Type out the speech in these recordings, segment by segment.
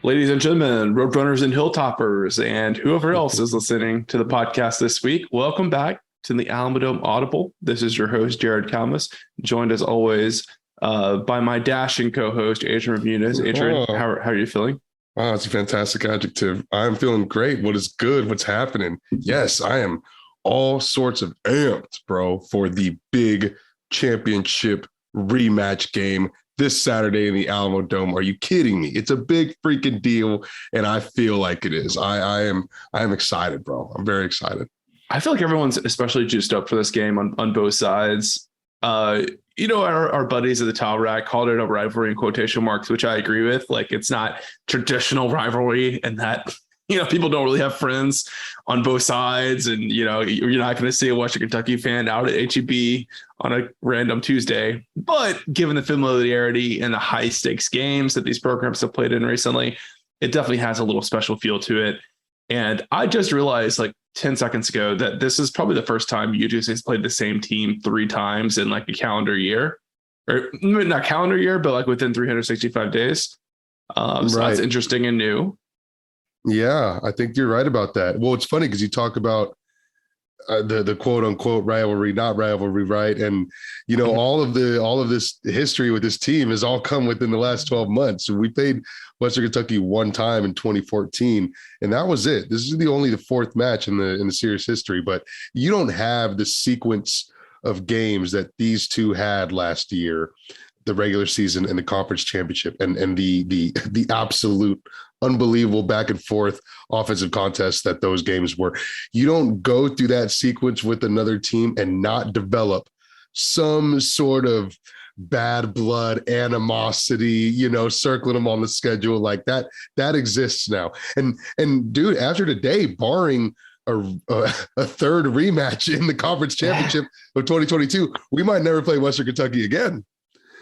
Ladies and gentlemen, Roadrunners and Hilltoppers, and whoever else is listening to the podcast this week, welcome back to the Alamodome Audible. This is your host, Jared Kalmus, joined as always by my dashing co-host, Adrian Ramirez. Adrian, how are you feeling? Wow, it's a fantastic adjective. I'm feeling great. What is good? What's happening? Yes, I am all sorts of amped, bro, for the big championship rematch game this Saturday in the Alamodome. Are you kidding me? It's a big freaking deal, and I feel like it is. I am excited, bro. I'm very excited. I feel like everyone's especially juiced up for this game on both sides. Our buddies at the Towel Rack called it a rivalry in quotation marks, which I agree with. Like, it's not traditional rivalry, and that people don't really have friends on both sides, and you're not going to see a Western Kentucky fan out at HEB on a random Tuesday. But given the familiarity and the high stakes games that these programs have played in recently, it definitely has a little special feel to it. And I just realized like 10 seconds ago that this is probably the first time UTSA has played the same team 3 times in like a calendar year, or not calendar year, but like within 365 days. So that's interesting and new. Yeah, I think you're right about that. Well, it's funny because you talk about the quote unquote rivalry, not rivalry, right? And all of this history with this team has all come within the last 12 months. We played Western Kentucky one time in 2014, and that was it. This is the fourth match in the series history, but you don't have the sequence of games that these two had last year, the regular season and the conference championship, and the absolute unbelievable back and forth offensive contests that those games were. You don't go through that sequence with another team and not develop some sort of bad blood animosity, circling them on the schedule like that. That exists now. And dude, after today, barring a third rematch in the conference championship of 2022, we might never play Western Kentucky again.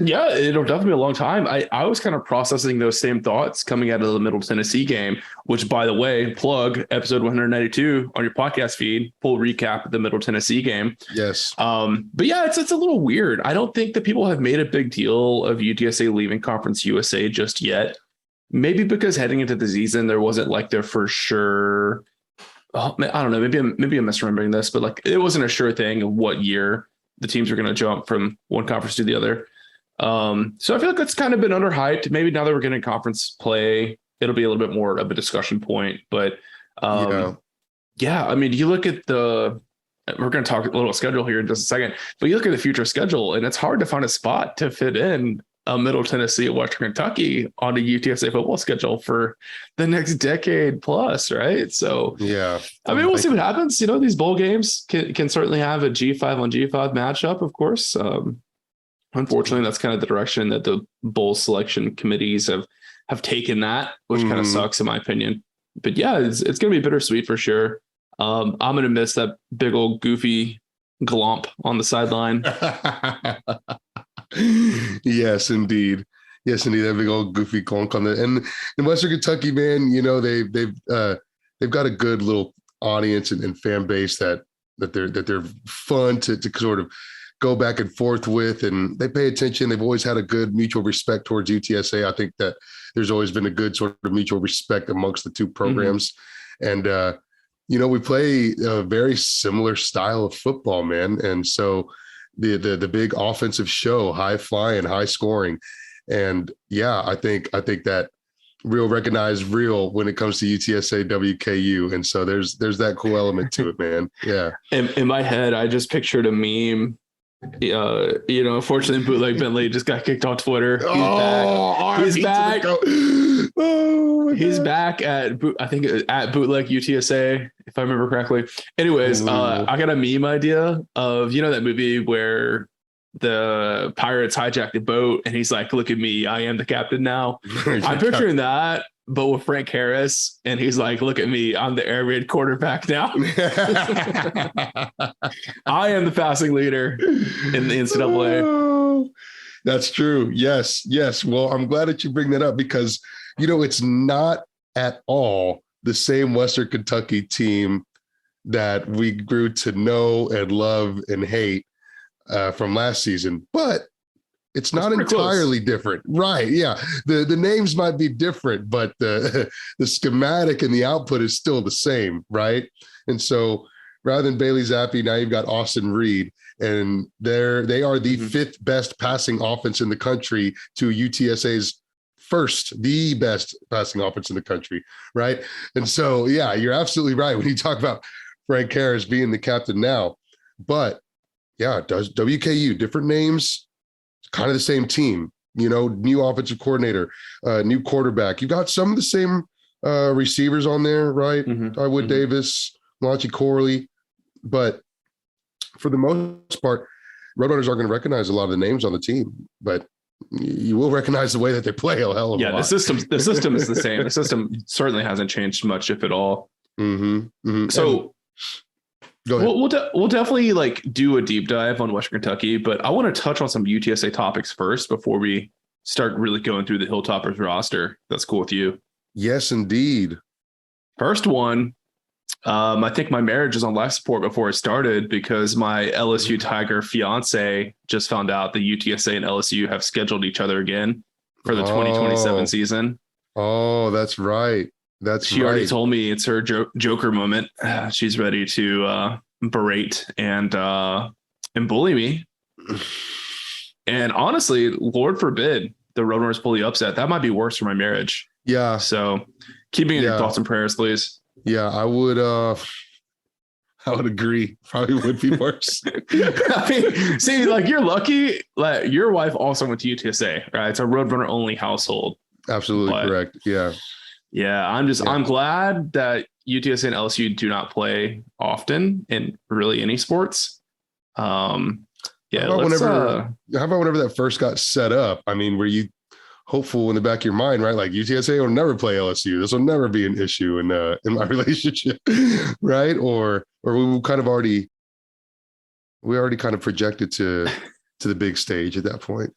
Yeah, it'll definitely be a long time. I was kind of processing those same thoughts coming out of the Middle Tennessee game, which, by the way, plug episode 192 on your podcast feed, full recap of the Middle Tennessee game. Yes. But yeah, it's a little weird. I don't think that people have made a big deal of UTSA leaving Conference USA just yet. Maybe because heading into the season, there wasn't like their for sure. Oh, I don't know. Maybe I'm misremembering this, but like it wasn't a sure thing of what year the teams were going to jump from one conference to the other. So I feel like that's kind of been underhyped. Maybe now that we're getting conference play, it'll be a little bit more of a discussion point. But yeah, I mean, you look at we're going to talk a little schedule here in just a second, but you look at the future schedule, and it's hard to find a spot to fit in a Middle Tennessee or Western Kentucky on a UTSA football schedule for the next decade plus, right? So yeah, I mean, we'll see what happens. These bowl games can certainly have a G5 on G5 matchup, of course. Unfortunately, that's kind of the direction that the bowl selection committees have taken that, which kind of sucks in my opinion. But yeah, it's going to be bittersweet for sure. I'm going to miss that big old goofy glomp on the sideline. Yes, indeed. That big old goofy glomp on and in Western Kentucky, man, they've got a good little audience and fan base that they're fun to sort of go back and forth with, and they pay attention. They've always had a good mutual respect towards UTSA. I think that there's always been a good sort of mutual respect amongst the two programs. And, we play a very similar style of football, man. And so the big offensive show, high flying, high scoring. And yeah, I think that real recognize real when it comes to UTSA WKU. And so there's that cool element to it, man. Yeah. In my head, I just pictured a meme. Unfortunately, Bootleg Bentley just got kicked off Twitter. He's back. He's back at Bootleg UTSA, if I remember correctly. Anyways, I got a meme idea of that movie where the pirates hijack the boat and he's like, "Look at me, I am the captain now." I'm picturing that, but with Frank Harris, and he's like, "Look at me, I'm the air raid quarterback now." I am the passing leader in the NCAA. That's true. Yes. Well, I'm glad that you bring that up because, it's not at all the same Western Kentucky team that we grew to know and love and hate from last season, but It's not entirely different. Right. Yeah. The names might be different, but the schematic and the output is still the same. Right. And so rather than Bailey Zappi, now you've got Austin Reed, and they are the fifth best passing offense in the country to UTSA's the best passing offense in the country. Right. And so, yeah, you're absolutely right when you talk about Frank Harris being the captain now. But yeah, does WKU, different names, kind of the same team, new offensive coordinator, new quarterback. You've got some of the same receivers on there, right? Tywood Davis, Malachi Corley. But for the most part, Roadrunners aren't going to recognize a lot of the names on the team, but you will recognize the way that they play a hell of a lot. The system is the same. The system certainly hasn't changed much, if at all. So we'll definitely like do a deep dive on Western Kentucky, but I want to touch on some UTSA topics first before we start really going through the Hilltoppers roster. That's cool with you. Yes, indeed. First one, I think my marriage is on life support before it started because my LSU Tiger fiance just found out that UTSA and LSU have scheduled each other again for the 2027 season. Oh, that's right. She already told me it's her Joker moment. She's ready to berate and bully me. And honestly, Lord forbid the Roadrunners pull the upset. That might be worse for my marriage. Yeah. So keep me in your thoughts and prayers, please. Yeah, I would agree. Probably would be worse. I mean, see, like you're lucky. Like your wife also went to UTSA, right? It's a Roadrunner only household. Absolutely correct. Yeah. Yeah, I'm glad that UTSA and LSU do not play often in really any sports. How about whenever that first got set up? I mean, were you hopeful in the back of your mind, right? Like UTSA will never play LSU. This will never be an issue in my relationship, right? Or we already kind of projected to the big stage at that point.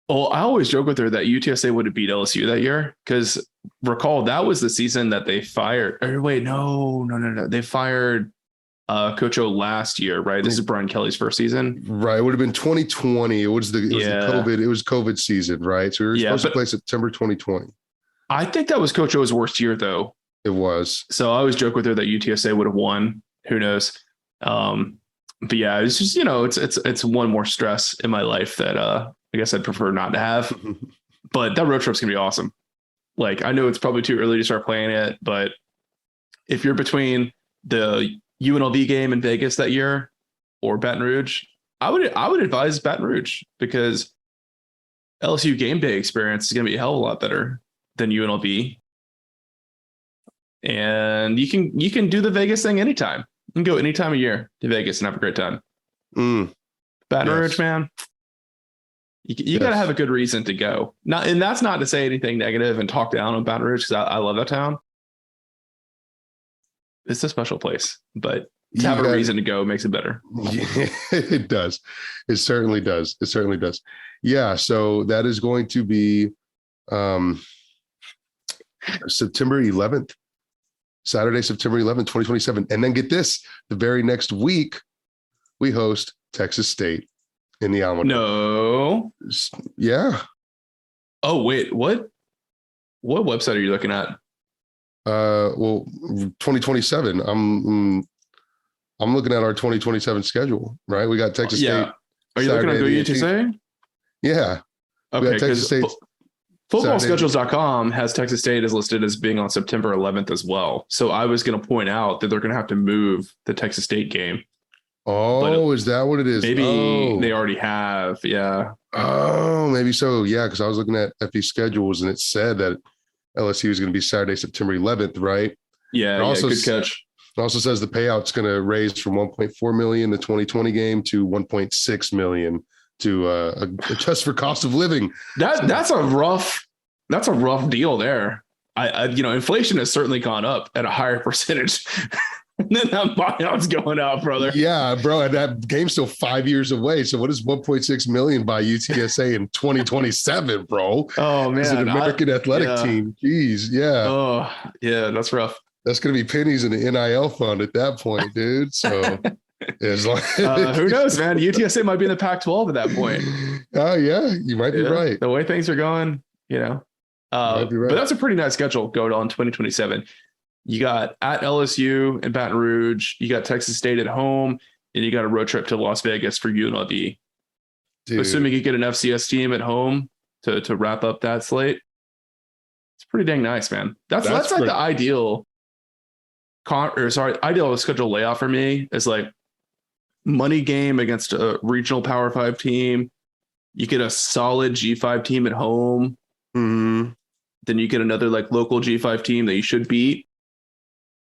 Well, I always joke with her that UTSA would have beat LSU that year because recall that was the season that they fired. Or wait, no. They fired Coach O last year, right? This is Brian Kelly's first season. Right. It would have been 2020. It was the COVID season, right? So we were supposed to play September 2020. I think that was Coach O's worst year though. It was. So I always joke with her that UTSA would have won. Who knows? But yeah, it's just, it's one more stress in my life that I guess I'd prefer not to have. But that road trip's gonna be awesome. Like I know it's probably too early to start playing it, but if you're between the UNLV game in Vegas that year or Baton Rouge, I would advise Baton Rouge because LSU game day experience is going to be a hell of a lot better than UNLV. And you can do the Vegas thing anytime. You can go any time of year to Vegas and have a great time. Baton Rouge, man. You got to have a good reason to go. And that's not to say anything negative and talk down on Baton Rouge because I love that town. It's a special place, but to have a reason to go makes it better. Yeah, it does. It certainly does. Yeah. So that is going to be September 11th, Saturday, September 11th, 2027. And then get this, the very next week, we host Texas State in the Alamodome. No. Yeah. Oh, wait, what website are you looking at? 2027. I'm looking at our 2027 schedule, right? We got Texas State. Are you looking at Go UTSA? Yeah. Okay, because footballschedules.com has Texas State as listed as being on September 11th as well. So I was going to point out that they're going to have to move the Texas State game. Oh, is that what it is? Maybe they already have. Yeah. Oh, maybe so. Yeah, because I was looking at FB schedules and it said that LSU is going to be Saturday, September 11th, right? Yeah, good catch. It also says the payout's going to raise from 1.4 million the 2020 game to 1.6 million to adjust for cost of living. That's a rough deal there. I inflation has certainly gone up at a higher percentage than that buyout's going out, brother. Yeah, bro. And that game's still 5 years away. So what is 1.6 million by UTSA in 2027, bro? Oh man, as an American athletic team. Jeez, yeah. Oh yeah, that's rough. That's going to be pennies in the NIL fund at that point, dude. So As long Who knows, man? UTSA might be in the Pac-12 at that point. Oh yeah, you might be right. The way things are going, Might be right. But that's a pretty nice schedule going on 2027. You got at LSU and Baton Rouge, you got Texas State at home, and you got a road trip to Las Vegas for UNLV. Dude. Assuming you get an FCS team at home to wrap up that slate, it's pretty dang nice, man. That's like the ideal ideal schedule layout for me is like money game against a regional Power 5 team. You get a solid G5 team at home. Mm-hmm. Then you get another like local G5 team that you should beat.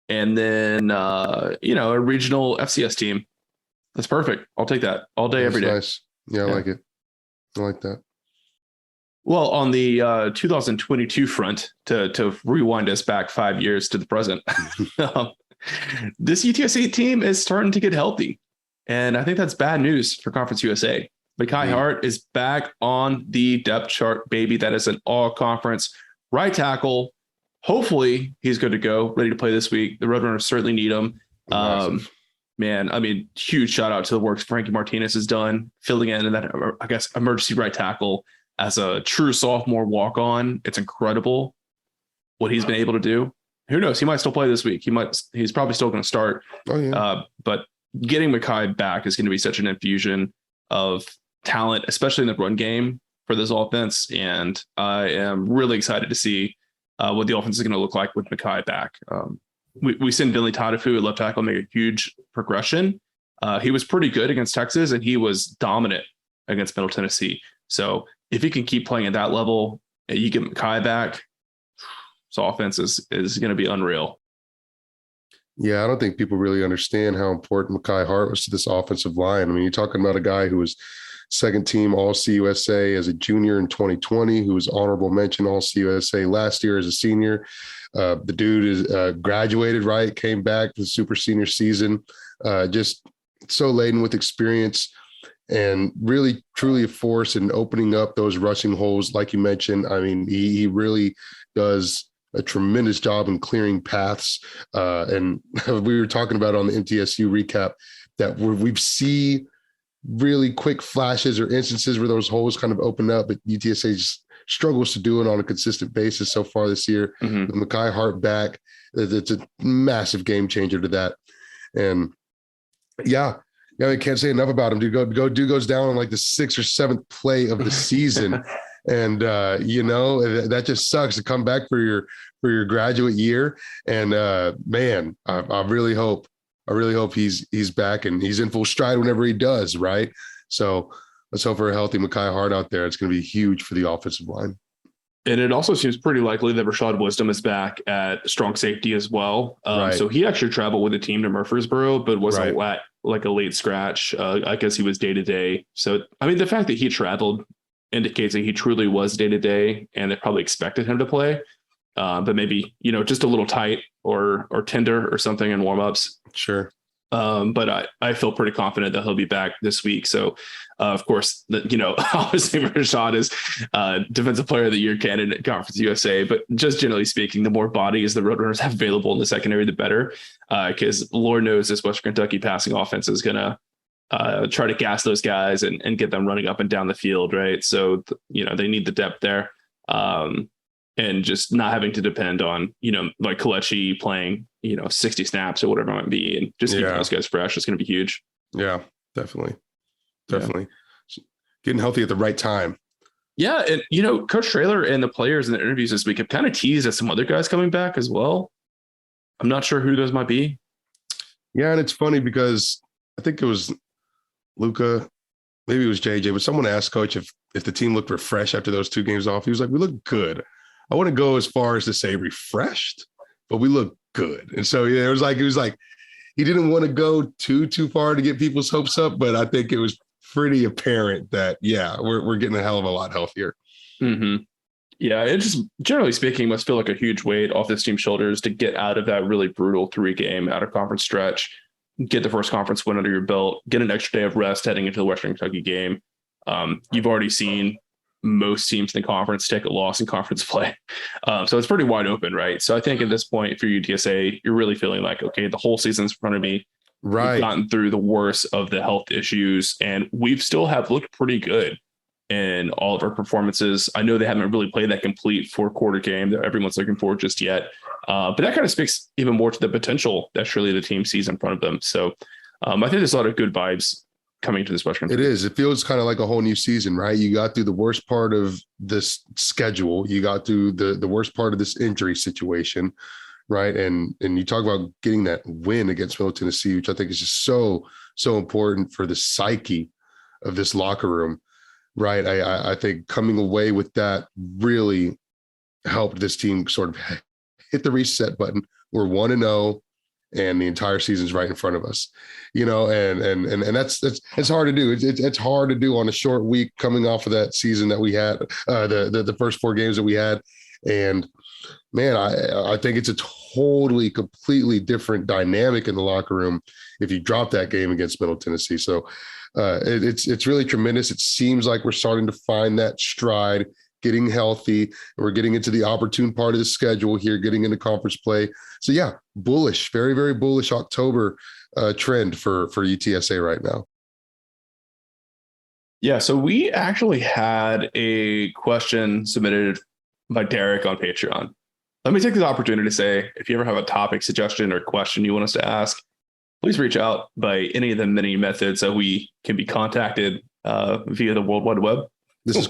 And then, a regional FCS team. That's perfect. I'll take that all day, every day. Nice. Yeah, I like it. I like that. Well, on the 2022 front, to rewind us back 5 years to the present, this UTSA team is starting to get healthy. And I think that's bad news for Conference USA. Mekhi Hart is back on the depth chart, baby. That is an all-conference right tackle. Hopefully, he's good to go, ready to play this week. The Roadrunners certainly need him. Man, I mean, huge shout out to the work Frankie Martinez has done, filling in that, I guess, emergency right tackle as a true sophomore walk-on. It's incredible what he's been able to do. Who knows? He might still play this week. He's probably still going to start. Oh, yeah. But getting Mekhi back is going to be such an infusion of talent, especially in the run game for this offense. And I am really excited to see what the offense is going to look like with Mekhi back. We seen Billy Tadafu at left tackle make a huge progression. He was pretty good against Texas, and he was dominant against Middle Tennessee. So if he can keep playing at that level, and you get Mekhi back, this offense is going to be unreal. Yeah, I don't think people really understand how important Mekhi Hart was to this offensive line. I mean, you're talking about a guy who was second team All-CUSA as a junior in 2020, who was honorable mention All-CUSA last year as a senior. The dude is graduated, right? Came back to the super senior season, just so laden with experience and really, truly a force in opening up those rushing holes. Like you mentioned, I mean, he really does a tremendous job in clearing paths. And we were talking about on the MTSU recap that we've seen really quick flashes or instances where those holes kind of open up, but UTSA just struggles to do it on a consistent basis so far this year. Mm-hmm. With Mekhi Hart back, it's a massive game changer to that. And yeah, I can't say enough about him. Dude goes down on like the 6th or 7th play of the season. And that just sucks to come back for your graduate year. And man, I really hope he's back and he's in full stride whenever he does, right? So let's hope for a healthy Mekhi Hart out there. It's going to be huge for the offensive line. And it also seems pretty likely that Rashad Wisdom is back at strong safety as well. Right. So he actually traveled with the team to Murfreesboro, but was right. like a late scratch. I guess he was day-to-day. So, I mean, the fact that he traveled indicates that he truly was day-to-day and they probably expected him to play. But maybe, just a little tight or tender or something in warmups. Sure. But I feel pretty confident that he'll be back this week. So, of course, obviously Rashad is Defensive Player of the Year candidate at Conference USA. But just generally speaking, the more bodies the Roadrunners have available in the secondary, the better. Because Lord knows this Western Kentucky passing offense is going to try to gas those guys and get them running up and down the field, right? So, they need the depth there. And just not having to depend on, like Kelechi playing, 60 snaps or whatever it might be, and just keeping those guys fresh is going to be huge. Yeah, definitely. Getting healthy at the right time. Yeah. And, Coach Traylor and the players in the interviews this week have kind of teased at some other guys coming back as well. I'm not sure who those might be. Yeah. And it's funny because I think it was Luca, maybe it was JJ, but someone asked Coach if the team looked refreshed after those 2 games off. He was like, we look good. I wouldn't go as far as to say refreshed, but we look good. And so, yeah, it was like he didn't want to go too far to get people's hopes up, but I think it was pretty apparent that, yeah, we're getting a hell of a lot healthier. Mm-hmm. Yeah, it just, generally speaking, must feel like a huge weight off this team's shoulders to get out of that really brutal 3-game out-of-conference stretch, get the first conference win under your belt, get an extra day of rest heading into the Western Kentucky game. You've already seen most teams in the conference take a loss in conference play. So it's pretty wide open, right? So I think at this point for UTSA, you're really feeling like, okay, the whole season's in front of me. We've Right. gotten through the worst of the health issues, and we've still have looked pretty good in all of our performances. I know they haven't really played that complete 4-quarter game that everyone's looking for just yet. But that kind of speaks even more to the potential that surely the team sees in front of them. So I think there's a lot of good vibes coming to this Western. It is. It feels kind of like a whole new season, right? You got through the worst part of this schedule. You got through the worst part of this injury situation, right? And you talk about getting that win against Middle Tennessee, which I think is just so important for the psyche of this locker room, right? I think coming away with that really helped this team sort of hit the reset button. We're 1-0, and the entire season's right in front of us, and that's it's hard to do. It's hard to do on a short week coming off of that season that we had, the first 4 games that we had. And man, I think it's a completely different dynamic in the locker room if you drop that game against Middle Tennessee. So it's really tremendous. It seems like we're starting to find that stride, getting healthy, and we're getting into the opportune part of the schedule here, getting into conference play. So yeah, bullish, very, very bullish October trend for UTSA right now. Yeah, so we actually had a question submitted by Derek on Patreon. Let me take this opportunity to say, if you ever have a topic suggestion or question you want us to ask, please reach out by any of the many methods that we can be contacted via the World Wide Web. This is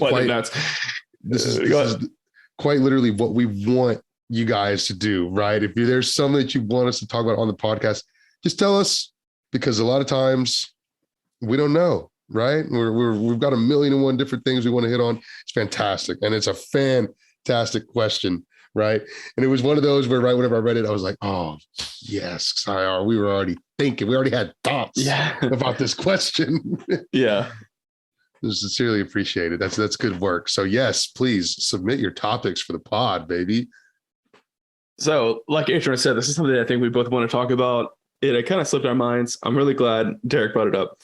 quite literally what we want you guys to do, right? If there's something that you want us to talk about on the podcast, just tell us, because a lot of times we don't know, right? We've got 1,000,001 different things we want to hit on. It's fantastic. And it's a fantastic question, right? And it was one of those where right whenever I read it, I was like, oh, yes, we were already thinking. We already had thoughts about this question. Yeah. Sincerely appreciate it. That's good work. So yes, please submit your topics for the pod, baby. So like Adrian said, this is something I think we both want to talk about. It kind of slipped our minds. I'm really glad Derek brought it up.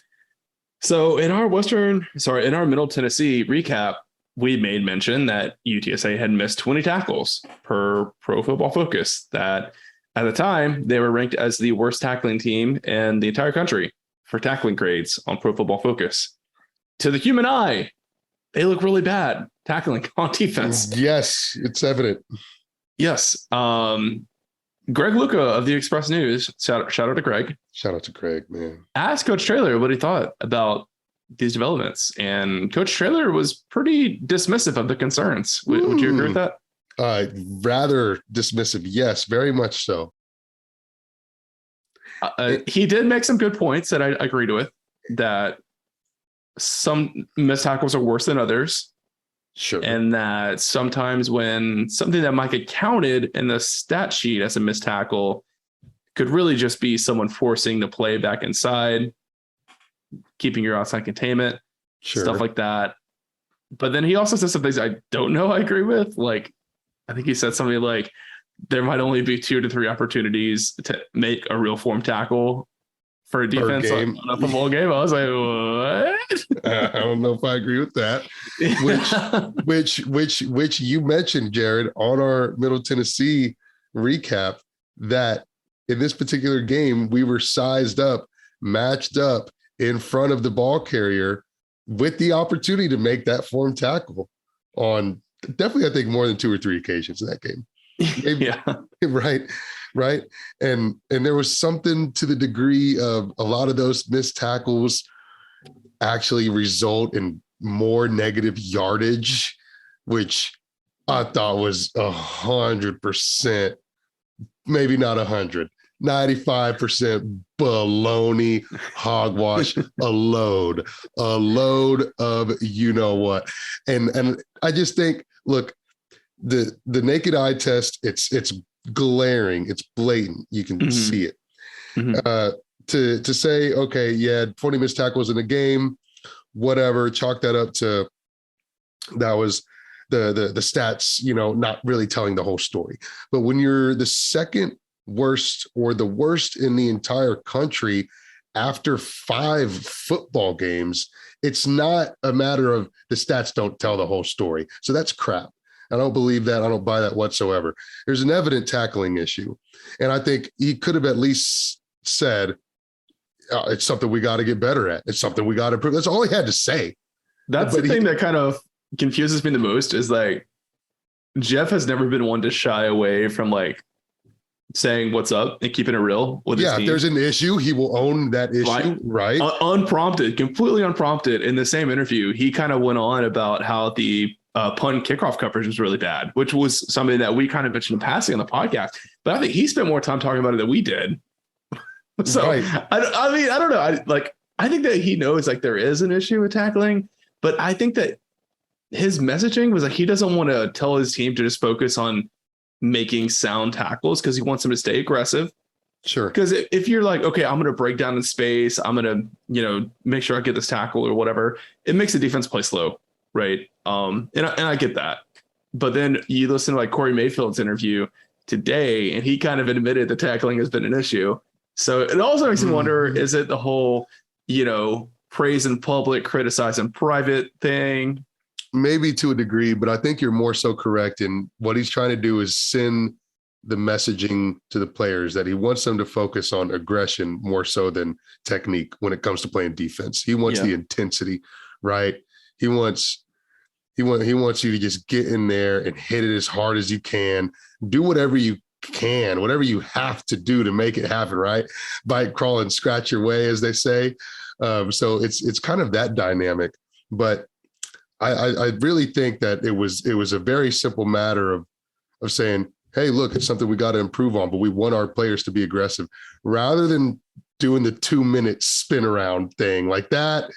So in our Middle Tennessee recap, we made mention that UTSA had missed 20 tackles per Pro Football Focus, that at the time they were ranked as the worst tackling team in the entire country for tackling grades on Pro Football Focus. To the human eye, they look really bad tackling on defense. Yes, it's evident. Yes. Greg Luca of the Express News, shout out to Greg. Shout out to Greg, man. Asked Coach Traylor what he thought about these developments, and Coach Traylor was pretty dismissive of the concerns. Would you agree with that? Rather dismissive, yes, very much so. He did make some good points that I agreed with, that some missed tackles are worse than others. Sure. And that sometimes when something that might get counted in the stat sheet as a missed tackle could really just be someone forcing the play back inside, keeping your outside containment, stuff like that. But then he also said some things I don't know I agree with. Like, I think he said something like, there might only be 2 to 3 opportunities to make a real form tackle for a defense on a football game. I was like, what? I don't know if I agree with that. Which you mentioned, Jared, on our Middle Tennessee recap, that in this particular game, we were sized up, matched up in front of the ball carrier with the opportunity to make that form tackle on definitely, I think, more than 2 or 3 occasions in that game. Maybe, yeah. Right. And there was something to the degree of a lot of those missed tackles actually result in more negative yardage, which I thought was 100%, maybe not 100, 95% baloney, hogwash, a load of you know what. And I just think, look, the naked eye test, it's glaring, it's blatant, you can see it. To say, okay, yeah, 20 missed tackles in a game, whatever, chalk that up to that was the stats, not really telling the whole story. But when you're the second worst or the worst in the entire country after 5 football games, it's not a matter of the stats don't tell the whole story. So that's crap. I don't believe that. I don't buy that whatsoever. There's an evident tackling issue. And I think he could have at least said, it's something we got to get better at. It's something we got to improve. That's all he had to say. That's the thing that kind of confuses me the most is like Jeff has never been one to shy away from like saying what's up and keeping it real with his team. If there's an issue, he will own that issue, right? Unprompted, completely unprompted. In the same interview, he kind of went on about how the punt kickoff coverage was really bad, which was something that we kind of mentioned in passing on the podcast. But I think he spent more time talking about it than we did. So right. I mean, I don't know. I think that he knows like there is an issue with tackling, but I think that his messaging was like he doesn't want to tell his team to just focus on making sound tackles because he wants them to stay aggressive. Sure. Because if you're like, okay, I'm going to break down in space, I'm going to, make sure I get this tackle or whatever, it makes the defense play slow, right? And I get that. But then you listen to like Corey Mayfield's interview today, and he kind of admitted that tackling has been an issue. So it also makes me wonder, is it the whole, praise in public, criticize in private thing? Maybe to a degree, but I think you're more so correct. And what he's trying to do is send the messaging to the players that he wants them to focus on aggression more so than technique when it comes to playing defense. He wants the intensity, right? He wants you to just get in there and hit it as hard as you can. Do whatever you can, whatever you have to do to make it happen, right? Bite, crawl, and scratch your way, as they say. So it's kind of that dynamic. But I really think that it was a very simple matter of saying, hey, look, it's something we got to improve on, but we want our players to be aggressive rather than doing the 2-minute spin around thing like that.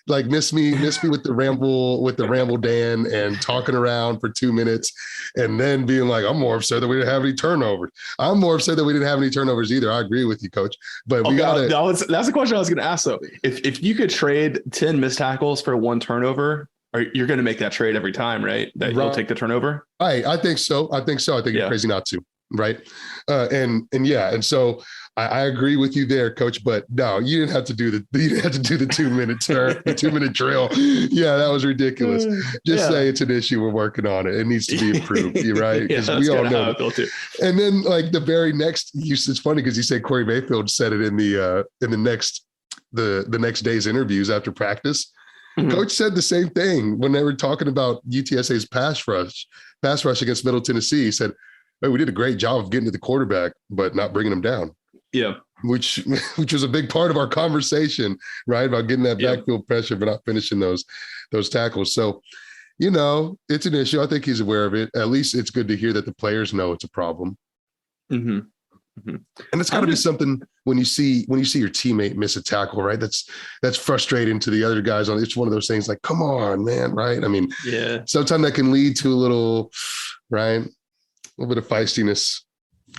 Like miss me with the ramble Dan and talking around for 2 minutes and then being like, I'm more upset that we didn't have any turnovers. I'm more upset that we didn't have any turnovers either. I agree with you, Coach. But that's the question I was going to ask though. If you could trade 10 missed tackles for 1 turnover, you're going to make that trade every time, right? That you'll take the turnover. I think so. I think you're crazy not to, right? And so I agree with you there, Coach. But no, you didn't have to do the 2-minute turn, the 2-minute drill. Yeah, that was ridiculous. Just say it's an issue. We're working on it. It needs to be improved. You're right, because we all know. And then like the very next, it's funny because you say Corey Mayfield said it in the next day's interviews after practice. Mm-hmm. Coach said the same thing when they were talking about UTSA's pass rush against Middle Tennessee. He said, hey, we did a great job of getting to the quarterback, but not bringing him down. Yeah. Which was a big part of our conversation, right? About getting that backfield pressure, but not finishing those tackles. So, it's an issue. I think he's aware of it. At least it's good to hear that the players know it's a problem. Mm-hmm. Mm-hmm. And it's got to be something when you see your teammate miss a tackle, right? That's frustrating to the other guys. It's one of those things like, come on, man, right? I mean, sometimes that can lead to a little bit of feistiness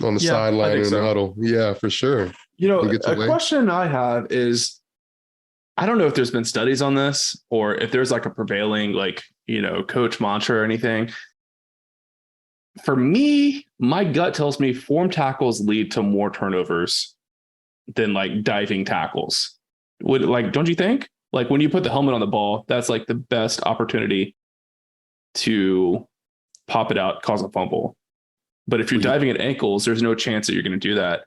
on the sideline in the huddle. Yeah, for sure. A question I have is, I don't know if there's been studies on this or if there's like a prevailing coach mantra or anything. For me, my gut tells me form tackles lead to more turnovers than like diving tackles. Don't you think? Like when you put the helmet on the ball, that's like the best opportunity to pop it out, cause a fumble. But if you're diving at ankles, there's no chance that you're going to do that.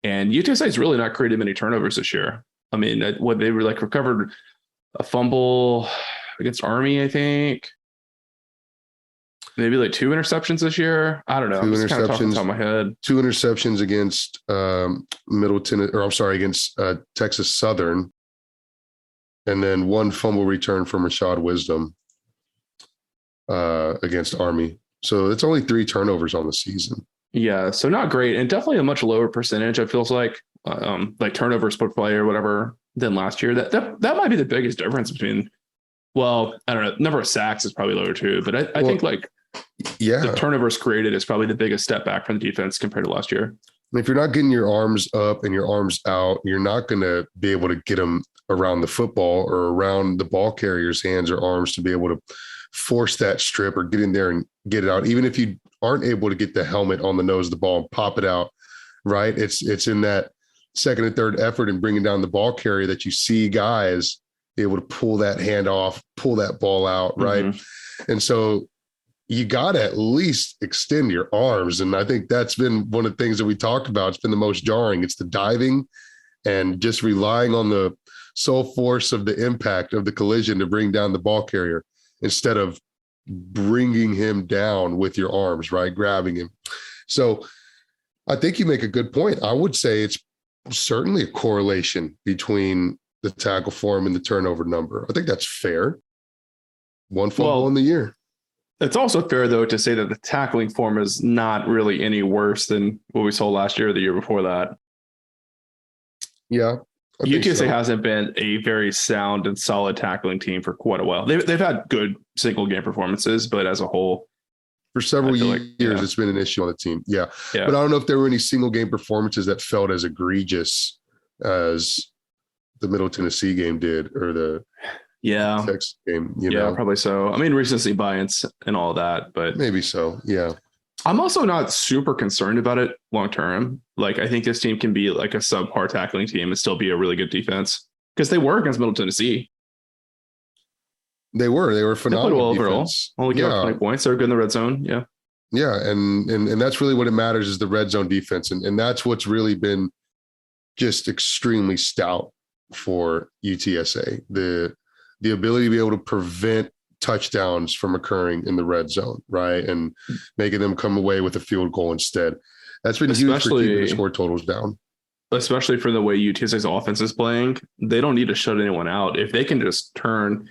And UTSA has really not created many turnovers this year. I mean, they were like recovered a fumble against Army, I think. Maybe like 2 interceptions this year. I don't know. 2 I'm just kind of talking interceptions off the top of my head. 2 interceptions against against Texas Southern, and then 1 fumble return from Rashad Wisdom against Army. So it's only 3 turnovers on the season. Yeah, so not great, and definitely a much lower percentage. It feels like turnovers per play or whatever than last year. That might be the biggest difference between. Well, I don't know. Number of sacks is probably lower too, but I think the turnovers created is probably the biggest step back from the defense compared to last year. If you're not getting your arms up and your arms out, you're not going to be able to get them around the football or around the ball carrier's hands or arms to be able to force that strip or get in there and get it out. Even if you aren't able to get the helmet on the nose of the ball and pop it out, right? It's in that second and third effort and bringing down the ball carrier that you see guys be able to pull that hand off, pull that ball out, right? Mm-hmm. And so you got to at least extend your arms. And I think that's been one of the things that we talked about. It's been the most jarring. It's the diving and just relying on the sole force of the impact of the collision to bring down the ball carrier instead of bringing him down with your arms, right? Grabbing him. So I think you make a good point. I would say it's certainly a correlation between the tackle form and the turnover number. I think that's fair. One fumble in the year. It's also fair, though, to say that the tackling form is not really any worse than what we saw last year or the year before that. Yeah. UTSA hasn't been a very sound and solid tackling team for quite a while. They've had good single game performances, but as a whole, for several years, it's been an issue on the team. Yeah. But I don't know if there were any single game performances that felt as egregious as the Middle Tennessee game did, or the Texas game. You know? Probably so. I mean, recency bias and all that, but maybe so. Yeah. I'm also not super concerned about it long term. Like, I think this team can be like a subpar tackling team and still be a really good defense, because they were against Middle Tennessee. They were phenomenal. They played well overall. Only gave up 20 points. They were good in the red zone. Yeah. Yeah. And that's really what it matters, is the red zone defense. And that's what's really been just extremely stout for UTSA. The ability to be able to prevent touchdowns from occurring in the red zone, right? And making them come away with a field goal instead. That's been huge for keeping the score totals down. Especially for the way UTSA's offense is playing. They don't need to shut anyone out. If they can just turn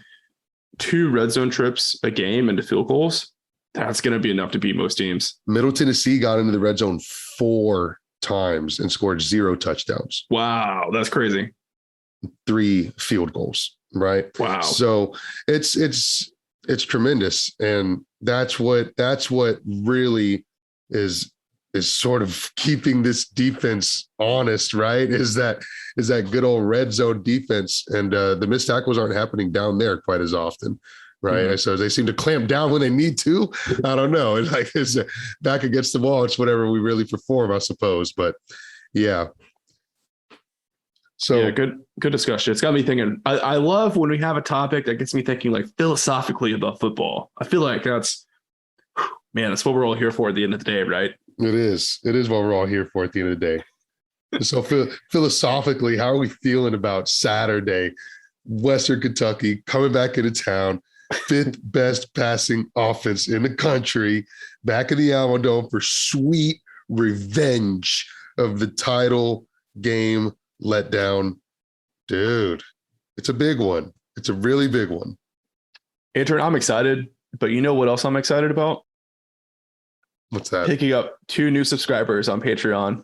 2 red zone trips a game into field goals, that's going to be enough to beat most teams. Middle Tennessee got into the red zone 4 times and scored 0 touchdowns. Wow, that's crazy. 3 field goals, right? Wow. So it's tremendous, and that's what really is sort of keeping this defense honest, right? Is that good old red zone defense, and the missed tackles aren't happening down there quite as often, right? Mm-hmm. So they seem to clamp down when they need to. I don't know. It's back against the wall. It's whatever we really perform, I suppose. But yeah. So yeah, good discussion. It's got me thinking. I love when we have a topic that gets me thinking, like, philosophically about football. I feel like that's what we're all here for at the end of the day, right? It is what we're all here for at the end of the day. So philosophically, how are we feeling about Saturday? Western Kentucky coming back into town, 5th best passing offense in the country, back in the Alamodome for sweet revenge of the title game letdown. Dude, it's a big one. It's a really big one. Adrian, I'm excited, but you know what else I'm excited about? What's that? Picking up 2 new subscribers on Patreon.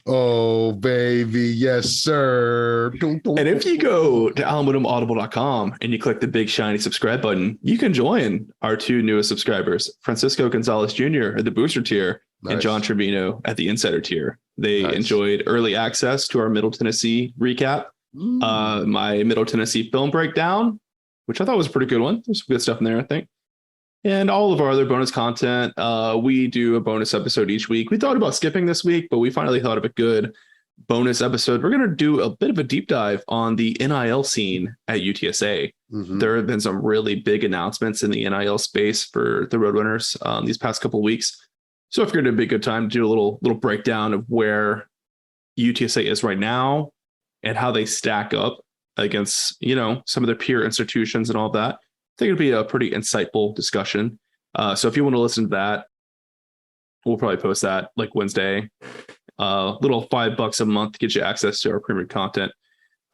Oh, baby. Yes, sir. And if you go to alamodomeaudible.com and you click the big shiny subscribe button, you can join our 2 newest subscribers, Francisco Gonzalez Jr. at the booster tier, and John Trevino at the insider tier. They enjoyed early access to our Middle Tennessee recap, my Middle Tennessee film breakdown, which I thought was a pretty good one. There's some good stuff in there, I think. And all of our other bonus content. We do a bonus episode each week. We thought about skipping this week, but we finally thought of a good bonus episode. We're going to do a bit of a deep dive on the NIL scene at UTSA. Mm-hmm. There have been some really big announcements in the NIL space for the Roadrunners these past couple of weeks. So I figured it'd be a good time to do a little breakdown of where UTSA is right now and how they stack up against, some of their peer institutions and all that. I think it'd be a pretty insightful discussion. So if you want to listen to that, we'll probably post that like Wednesday. Little $5 a month to get you access to our premium content.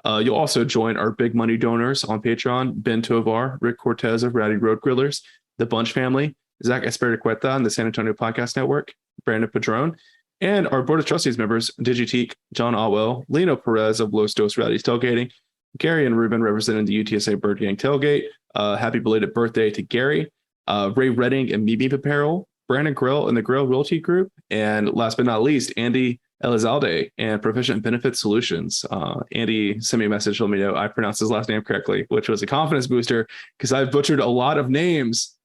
You'll also join our big money donors on Patreon: Ben Tovar, Rick Cortez of Ratty Road Grillers, the Bunch family, Zach Espericueta and the San Antonio Podcast Network, Brandon Padron, and our Board of Trustees members, Digiteek, John Otwell, Lino Perez of Los Dos Ratties Tailgating, Gary and Ruben representing the UTSA Bird Gang Tailgate. Happy belated birthday to Gary, Ray Redding and Mimi Apparel, Brandon Grill and the Grill Realty Group, and last but not least, Andy Elizalde and Proficient Benefit Solutions. Andy sent me a message, let me know I pronounced his last name correctly, which was a confidence booster because I've butchered a lot of names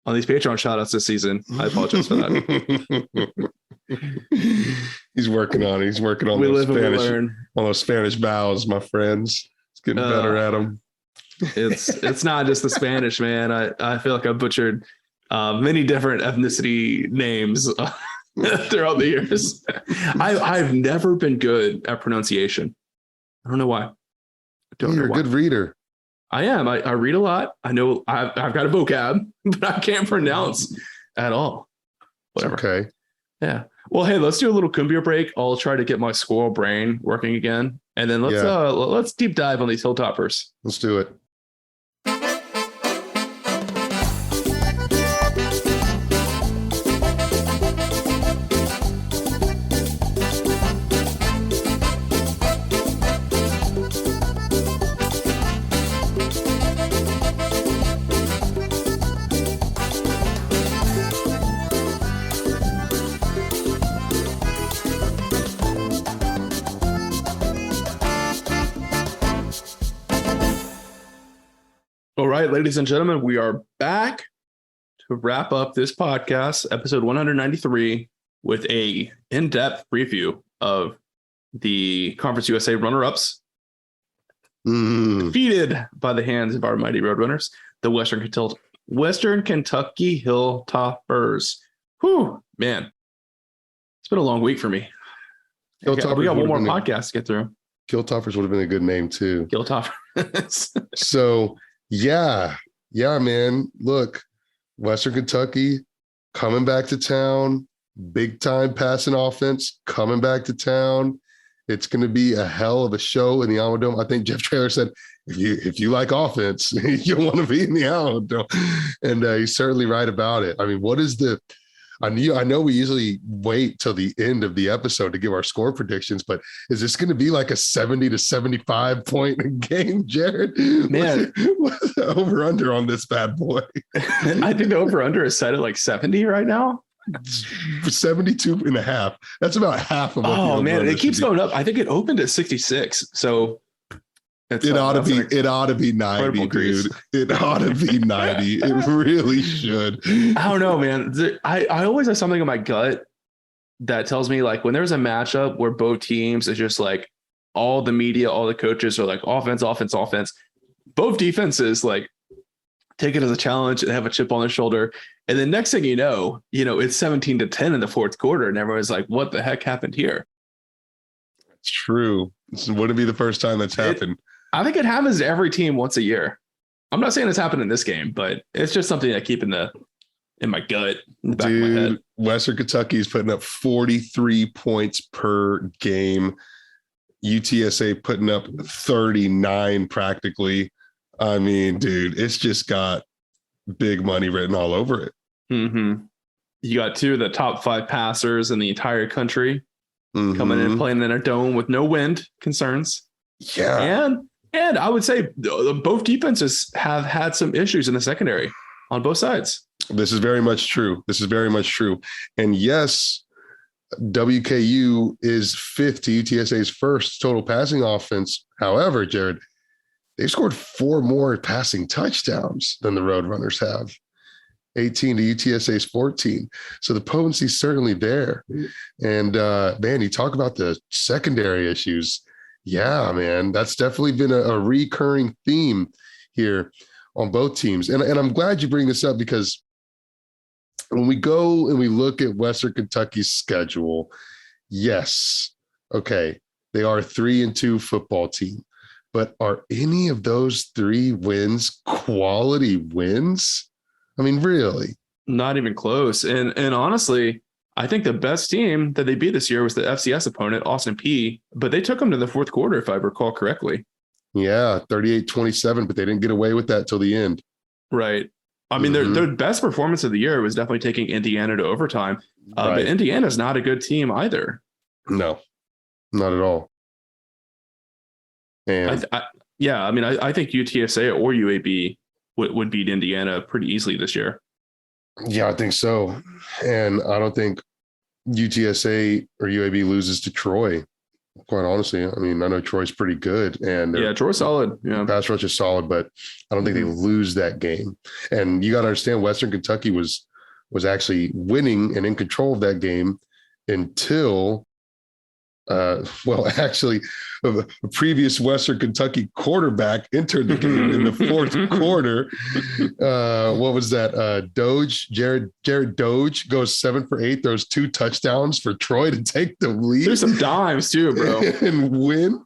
on these Patreon shoutouts this season. I apologize for that. He's working on those Spanish vowels, my friends. It's getting better at them. It's not just the Spanish, man. I feel like I've butchered many different ethnicity names throughout the years. I've never been good at pronunciation. I don't know why. You're a good reader. I am. I read a lot. I know I've got a vocab, but I can't pronounce at all. Whatever. Okay. Yeah. Well, hey, let's do a little cumbia break. I'll try to get my squirrel brain working again, and then let's deep dive on these Hilltoppers. Let's do it. All right, ladies and gentlemen, we are back to wrap up this podcast, episode 193, with a in-depth preview of the Conference USA runner-ups, defeated by the hands of our mighty Roadrunners, the Western Kentucky Hilltoppers. Whew, man, it's been a long week for me. We got one more podcast to get through. Hilltoppers would have been a good name too. Hilltoppers. So. Yeah, man. Look, Western Kentucky coming back to town, big time passing offense coming back to town. It's going to be a hell of a show in the Alamodome. I think Jeff Traylor said, if you like offense, you'll want to be in the Alamodome. And he's certainly right about it. I mean, I know we usually wait till the end of the episode to give our score predictions, but is this going to be like a 70 to 75 point game, Jared? Man, what's the over under on this bad boy? I think the over under is set at like 70 right now. 72 and a half. That's about half of what. Oh man, it keeps going up. I think it opened at 66. So it ought to be 90, dude. It ought to be 90. It really should. I don't know, man. I always have something in my gut that tells me like when there's a matchup where both teams is just like all the media, all the coaches are like offense. Both defenses like take it as a challenge and have a chip on their shoulder. And then next thing you know, it's 17-10 in the fourth quarter. And everyone's like, what the heck happened here? It's true. This wouldn't be the first time that's happened. I think it happens to every team once a year. I'm not saying it's happened in this game, but it's just something I keep in my gut, in the back of my head. Western Kentucky is putting up 43 points per game. UTSA putting up 39 practically. I mean, dude, it's just got big money written all over it. Mm-hmm. You got two of the top 5 passers in the entire country coming in playing in a dome with no wind concerns. Yeah. And I would say both defenses have had some issues in the secondary on both sides. This is very much true. And yes, WKU is 5th to UTSA's first total passing offense. However, Jared, they've scored 4 more passing touchdowns than the Roadrunners have. 18 to UTSA's 14. So the potency's certainly there. And man, you talk about the secondary issues. Yeah, man, that's definitely been a recurring theme here on both teams. And I'm glad you bring this up because when we go and we look at Western Kentucky's schedule, yes, okay, they are a 3-2 football team, but are any of those 3 wins quality wins? I mean, really? Not even close. And honestly, I think the best team that they beat this year was the FCS opponent, Austin Peay, but they took them to the fourth quarter, if I recall correctly. Yeah, 38-27, but they didn't get away with that till the end. Right. I mean, their best performance of the year was definitely taking Indiana to overtime, right. But Indiana's not a good team either. No, not at all. And I think UTSA or UAB would beat Indiana pretty easily this year. Yeah, I think so. And I don't think UTSA or UAB loses to Troy, quite honestly. I mean, I know Troy's pretty good. And Troy's solid. Yeah. Pass rush is solid, but I don't think they lose that game. And you got to understand, Western Kentucky was actually winning and in control of that game until Well, actually, a previous Western Kentucky quarterback entered the game in the fourth quarter. What was that? Jared Doge goes 7 for 8, throws 2 touchdowns for Troy to take the lead. There's some dimes too, bro. And win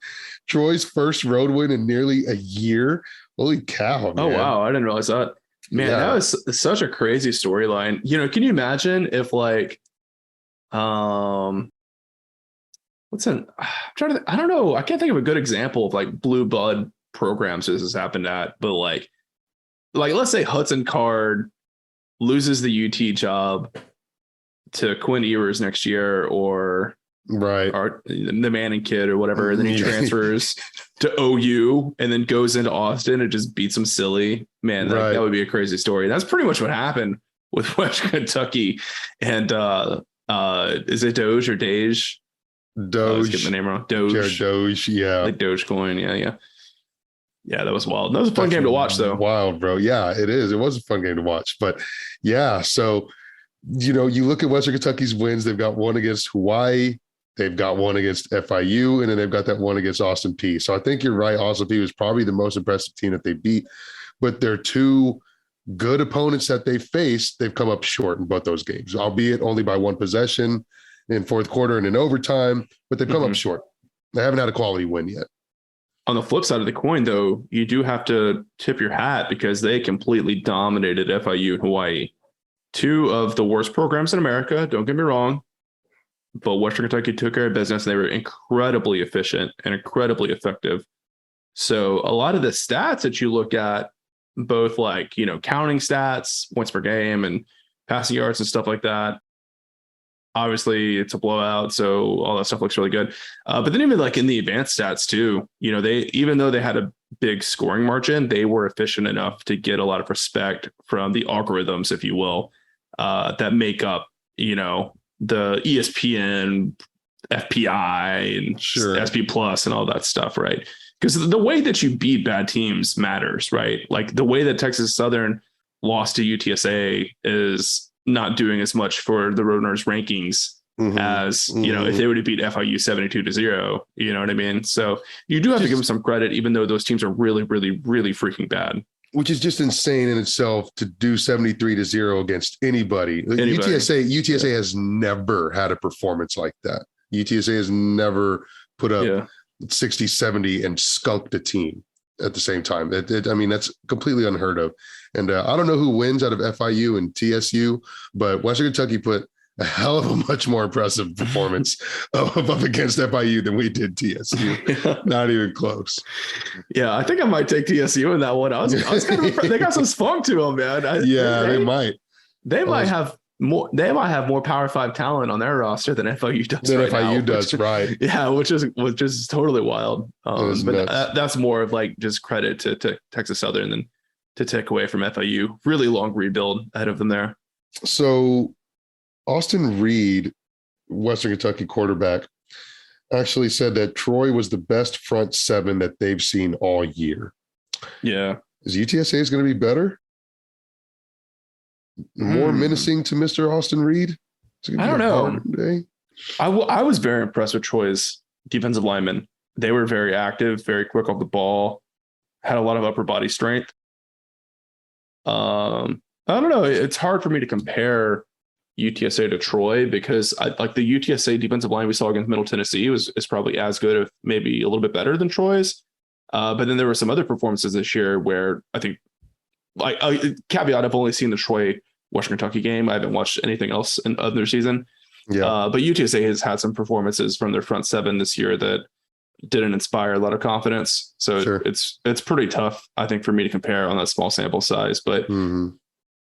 Troy's first road win in nearly a year. Holy cow, man. Oh, wow. I didn't realize that. Man, that was such a crazy storyline. Can you imagine if like, what's an? I'm trying to. I don't know. I can't think of a good example of like blue blood programs this has happened at, but like let's say Hudson Card loses the UT job to Quinn Ewers next year, or the Manning kid or whatever, and then he transfers to OU and then goes into Austin and just beats them silly. Man, that would be a crazy story. That's pretty much what happened with West Kentucky. And is it Doge or Dage? Doge. Get the name wrong. Doge. Jared Doge, yeah. Like Dogecoin, yeah. Yeah, that was wild. That was a fun game to watch, though. Wild, bro. Yeah, it is. It was a fun game to watch. But yeah, so, you look at Western Kentucky's wins. They've got one against Hawaii. They've got one against FIU, and then they've got that one against Austin Peay. So I think you're right. Austin Peay was probably the most impressive team that they beat. But they're two good opponents that they faced. They've come up short in both those games, albeit only by one possession in fourth quarter and in overtime, but they've come up short. They haven't had a quality win yet. On the flip side of the coin, though, you do have to tip your hat because they completely dominated FIU and Hawaii. 2 of the worst programs in America, don't get me wrong, but Western Kentucky took care of business. And they were incredibly efficient and incredibly effective. So a lot of the stats that you look at, both like, counting stats, points per game and passing yards and stuff like that, obviously it's a blowout, so all that stuff looks really good. But then even like in the advanced stats too, even though they had a big scoring margin, they were efficient enough to get a lot of respect from the algorithms, if you will, that make up, the ESPN, FPI, and SP Plus and all that stuff, right? Because the way that you beat bad teams matters, right? Like the way that Texas Southern lost to UTSA is not doing as much for the Roadrunners rankings as, if they would have beat FIU 72-0, you know what I mean? So you do have to give them some credit, even though those teams are really, really, really freaking bad. Which is just insane in itself to do 73-0 against anybody. UTSA has never had a performance like that. UTSA has never put up 60, 70 and skunked a team at the same time. That's completely unheard of. And I don't know who wins out of FIU and TSU, but Western Kentucky put a hell of a much more impressive performance up against FIU than we did TSU. Not even close. Yeah, I think I might take TSU in that one. I was kind of they got some spunk to them, man. They might. They might have more. They might have more Power 5 talent on their roster than FIU does. Right? Yeah, which is totally wild. But that's more of like just credit to Texas Southern than to take away from FIU. Really long rebuild ahead of them there. So Austin Reed, Western Kentucky quarterback, actually said that Troy was the best front 7 that they've seen all year. Yeah. Is UTSA going to be better? More menacing to Mr. Austin Reed? I don't know. I was very impressed with Troy's defensive linemen. They were very active, very quick off the ball, had a lot of upper body strength. I don't know. It's hard for me to compare UTSA to Troy because the UTSA defensive line we saw against Middle Tennessee is probably as good, if maybe a little bit better than Troy's. But then there were some other performances this year where I think, caveat, I've only seen the Troy Western Kentucky game. I haven't watched anything else in other season. Yeah. But UTSA has had some performances from their front 7 this year that didn't inspire a lot of confidence. So it's pretty tough, I think, for me to compare on that small sample size. But,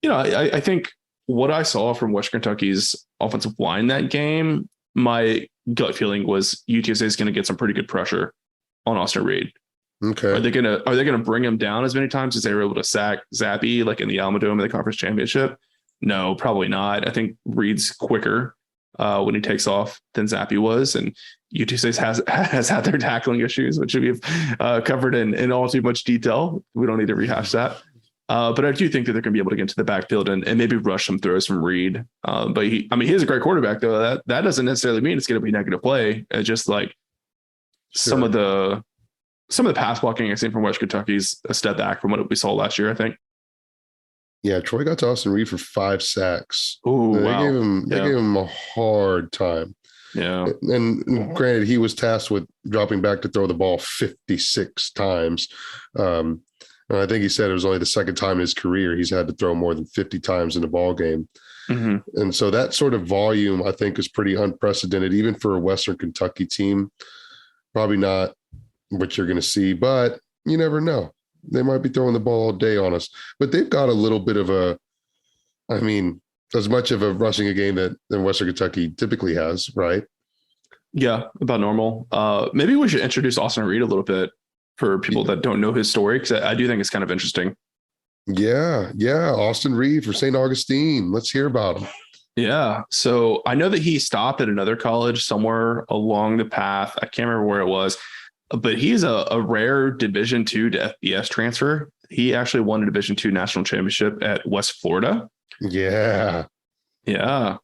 I think what I saw from Western Kentucky's offensive line that game, my gut feeling was UTSA is going to get some pretty good pressure on Austin Reed. Okay. Are they gonna bring him down as many times as they were able to sack Zappy like in the Alamodome in the conference championship? No, probably not. I think Reed's quicker when he takes off than Zappy was, and UTSA has had their tackling issues, which we've covered in all too much detail. We don't need to rehash that. But I do think that they're going to be able to get into the backfield and maybe rush some throws from Reed. But he is a great quarterback, though. That doesn't necessarily mean it's going to be negative play. It's just like some of the pass blocking I've seen from West Kentucky's a step back from what we saw last year, I think. Yeah, Troy got to Austin Reed for 5 sacks. Oh, wow. They gave him a hard time. Yeah. And granted, he was tasked with dropping back to throw the ball 56 times. And I think he said it was only the second time in his career he's had to throw more than 50 times in a ball game. Mm-hmm. And so that sort of volume, I think, is pretty unprecedented, even for a Western Kentucky team. Probably not what you're going to see, but you never know. They might be throwing the ball all day on us. But they've got a little bit of as much of a rushing a game than Western Kentucky typically has, right? Yeah, about normal. Maybe we should introduce Austin Reed a little bit for people that don't know his story, because I do think it's kind of interesting. Yeah. Austin Reed for St. Augustine. Let's hear about him. Yeah. So I know that he stopped at another college somewhere along the path. I can't remember where it was, but he's a rare Division II to FBS transfer. He actually won a Division II national championship at West Florida. Yeah. The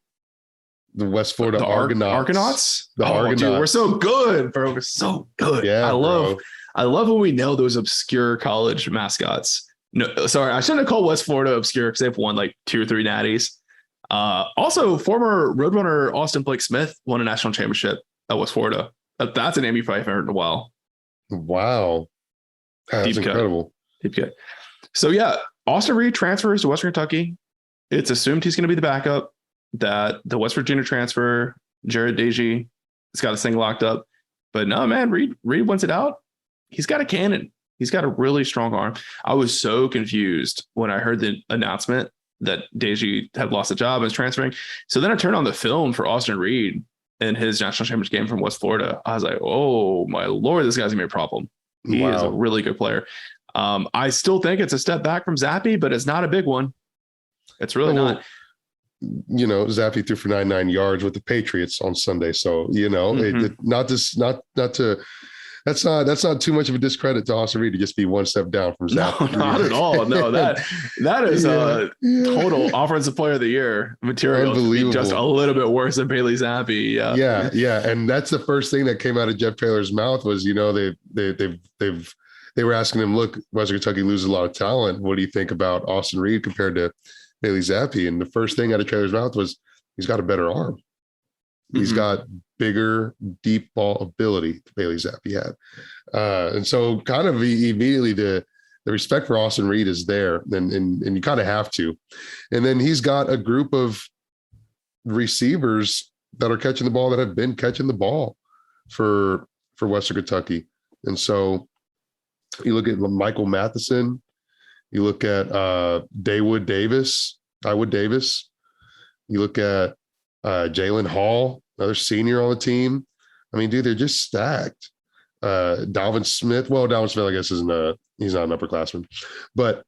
West Florida Argonauts. Argonauts. Dude, we're so good, bro. We're so good. Yeah, I love when we nail those obscure college mascots. No, sorry, I shouldn't have called West Florida obscure because they've won like 2 or 3 natties. Also, former Roadrunner Austin Blake Smith won a national championship at West Florida. That's a name you probably haven't heard in a while. Wow. That's Deep incredible. Deep cut. So yeah, Austin Reed transfers to Western Kentucky. It's assumed he's going to be the backup. That the West Virginia transfer, Jared Deji, has got this thing locked up. But no, man, Reed wins it out. He's got a cannon. He's got a really strong arm. I was so confused when I heard the announcement that Deji had lost a job and was transferring. So then I turned on the film for Austin Reed in his national championship game from West Florida. I was like, oh my Lord, this guy's gonna be a problem. He is a really good player. I still think it's a step back from Zappy, but it's not a big one. It's really not. You know, Zappy threw for 99 yards with the Patriots on Sunday. So, you know, that's not too much of a discredit to Austin Reed to just be one step down from Zappy. No, not at all. No, that is total offensive player of the year material. Unbelievable. Just a little bit worse than Bailey Zappi. Yeah. And that's the first thing that came out of Jeff Taylor's mouth was, you know, they were asking him, look, Western Kentucky loses a lot of talent. What do you think about Austin Reed compared to Bailey Zappi? And the first thing out of Taylor's mouth was, he's got a better arm. He's got bigger deep ball ability Bailey Zappi had. And so kind of immediately the respect for Austin Reed is there, and you kind of have to. And then he's got a group of receivers that are catching the ball, that have been catching the ball for Western Kentucky. And so you look at Michael Matheson, you look at Dawood Davis, you look at Jalen Hall, another senior on the team. I mean, dude, they're just stacked. Dalvin Smith, I guess he's not an upperclassman, but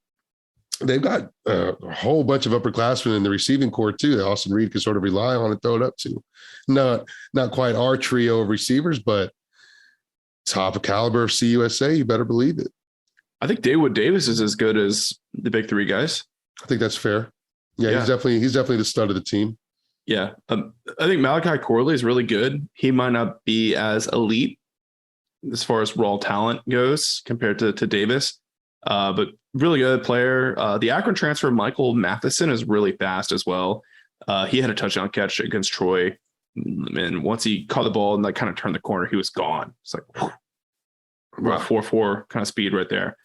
they've got a whole bunch of upperclassmen in the receiving core too that Austin Reed can sort of rely on and throw it up to. Not quite our trio of receivers, but top of caliber of CUSA, you better believe it. I think Dawood Davis is as good as the big 3 guys. I think that's fair. Yeah. He's definitely the stud of the team. Yeah. I think Malachi Corley is really good. He might not be as elite as far as raw talent goes compared to Davis, but really good player. The Akron transfer, Michael Matheson, is really fast as well. He had a touchdown catch against Troy. And once he caught the ball and like kind of turned the corner, he was gone. It's like 4.4 kind of speed right there.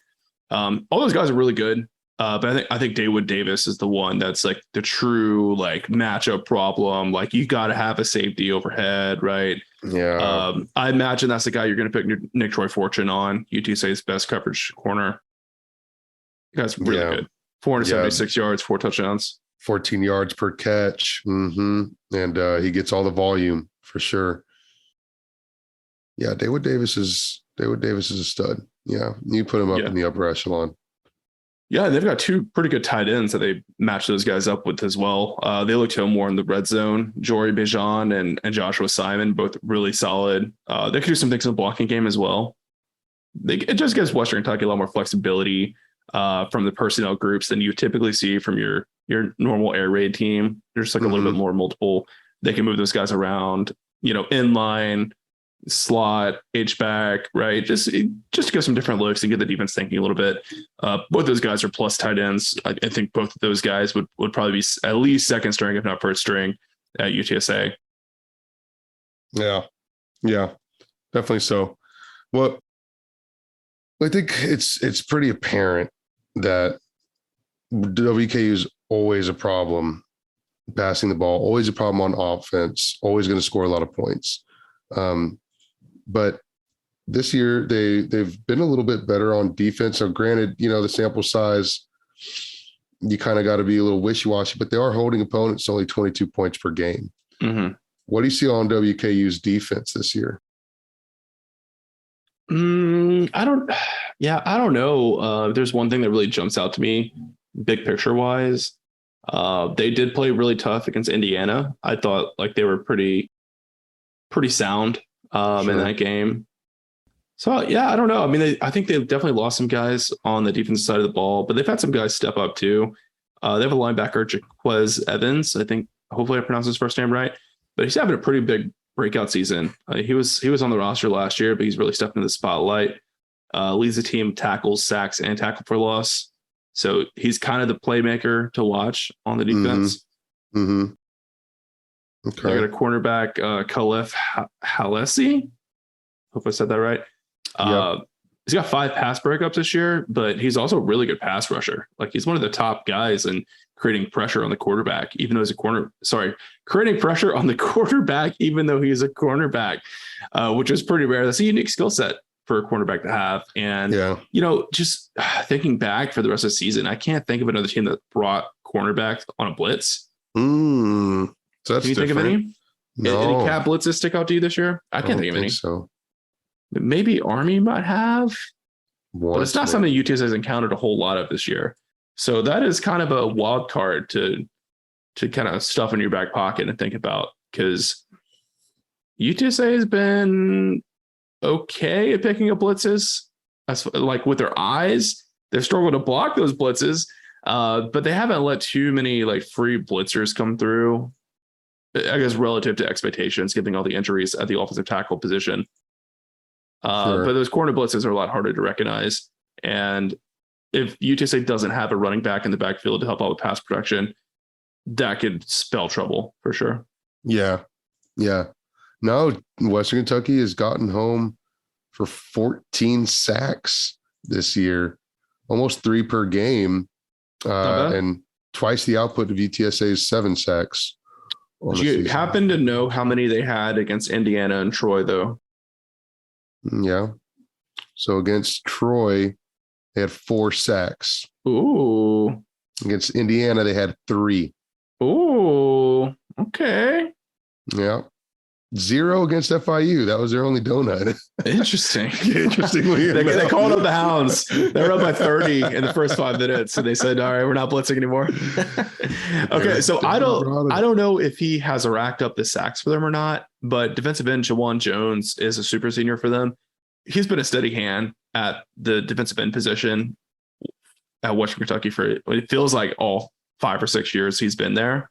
All those guys are really good. But I think Dawood Davis is the one that's like the true like matchup problem. Like you got to have a safety overhead, right? Yeah. I imagine that's the guy you're going to pick Nick Troy Fortune on, UTSA's best coverage corner. You guys really good. 476 yards, 4 touchdowns, 14 yards per catch. And he gets all the volume for sure. Yeah, Dawood Davis is a stud. Yeah, you put him up in the upper echelon. Yeah, they've got 2 pretty good tight ends that they match those guys up with as well. They look to him more in the red zone. Jory Bejan and Joshua Simon, both really solid. They could do some things in the blocking game as well. It just gives Western Kentucky a lot more flexibility. from the personnel groups than you typically see from your normal air raid team. There's like a little bit more multiple. They can move those guys around, inline, slot, H-back, right? Just to get some different looks and get the defense thinking a little bit. Both those guys are plus tight ends. I think both of those guys would probably be at least second string, if not first string at UTSA. Yeah, definitely so. Well, I think it's pretty apparent that WKU is always a problem passing the ball, always a problem on offense, always going to score a lot of points. But this year they've been a little bit better on defense. So granted, the sample size, you kind of got to be a little wishy-washy, but they are holding opponents only 22 points per game. Mm-hmm. What do you see on WKU's defense this year? I don't know. There's one thing that really jumps out to me, big picture wise. They did play really tough against Indiana. I thought like they were pretty sound in that game. So yeah, I don't know. I mean, I think they've definitely lost some guys on the defensive side of the ball, but they've had some guys step up too. They have a linebacker, Jaquez Evans. I think hopefully I pronounced his first name right, but he's having a pretty big breakout season. He was on the roster last year, but he's really stepped into the spotlight. Leads the team tackles, sacks, and tackle for loss. So he's kind of the playmaker to watch on the defense. Mm-hmm. Okay. I got a cornerback, Khalif Halesi. Hope I said that right. Yep. He's got 5 pass breakups this year, but he's also a really good pass rusher. Like he's one of the top guys in creating pressure on the quarterback, even though he's creating pressure on the quarterback, even though he's a cornerback, which is pretty rare. That's a unique skill set for a cornerback to have. And, just thinking back for the rest of the season, I can't think of another team that brought cornerbacks on a blitz. So that's Can you think of any? No. Any cat blitzes stick out to you this year? I can't think of any. So maybe Army might have, but it's not something UTSA has encountered a whole lot of this year. So that is kind of a wild card to kind of stuff in your back pocket and think about, because UTSA has been okay at picking up blitzes. Like with their eyes, they've struggled to block those blitzes, but they haven't let too many like free blitzers come through, I guess, relative to expectations, given all the injuries at the offensive tackle position. But those corner blitzes are a lot harder to recognize. And if UTSA doesn't have a running back in the backfield to help out with pass production, that could spell trouble for sure. Yeah. No, Western Kentucky has gotten home for 14 sacks this year, almost 3 per game, and twice the output of UTSA's 7 sacks. Do you happen to know how many they had against Indiana and Troy, though? Yeah. So against Troy, they had 4 sacks. Ooh. Against Indiana, they had 3. Ooh. Okay. Yeah. 0 against FIU. That was their only donut. Interesting. Interestingly, they called up the Hounds. They were up by 30 in the first 5 minutes, so they said, "All right, we're not blitzing anymore." Okay, so I don't know if he has racked up the sacks for them or not, but defensive end Jawan Jones is a super senior for them. He's been a steady hand at the defensive end position at Western Kentucky for it feels like all 5 or 6 years he's been there.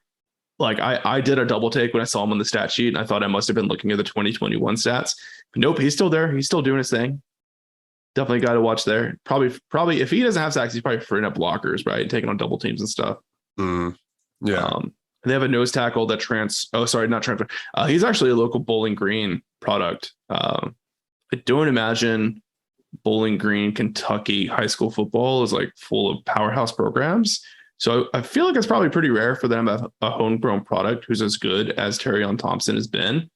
Like I did a double take when I saw him on the stat sheet, and I thought I must have been looking at the 2021 stats. But nope, he's still there. He's still doing his thing. Definitely got to watch there. Probably if he doesn't have sacks, he's probably freeing up blockers, right? Taking on double teams and stuff. Yeah. They have a nose tackle that not transfer. He's actually a local Bowling Green product. I don't imagine Bowling Green, Kentucky high school football is like full of powerhouse programs. So I feel like it's probably pretty rare for them to have a homegrown product who's as good as Terrion Thompson has been.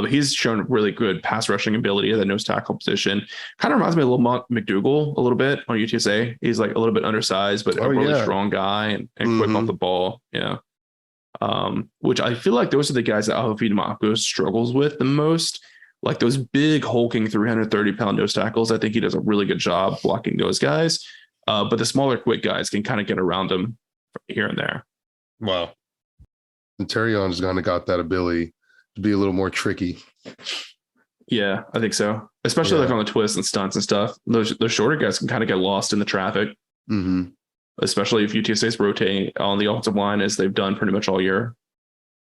He's shown really good pass rushing ability at the nose tackle position. Kind of reminds me of Lamont McDougal a little bit on UTSA. He's like a little bit undersized, but a really strong guy and quick off the ball. Yeah. Which I feel like those are the guys that Alfie DeMarco struggles with the most. Like those big hulking 330-pound nose tackles. I think he does a really good job blocking those guys. But the smaller, quick guys can kind of get around him here and there. Wow. And Terrion's kind of got that ability to be a little more tricky. Yeah, I think so. Especially like on the twists and stunts and stuff. Those shorter guys can kind of get lost in the traffic. Mm-hmm. especially if UTSA is rotating on the offensive line as they've done pretty much all year.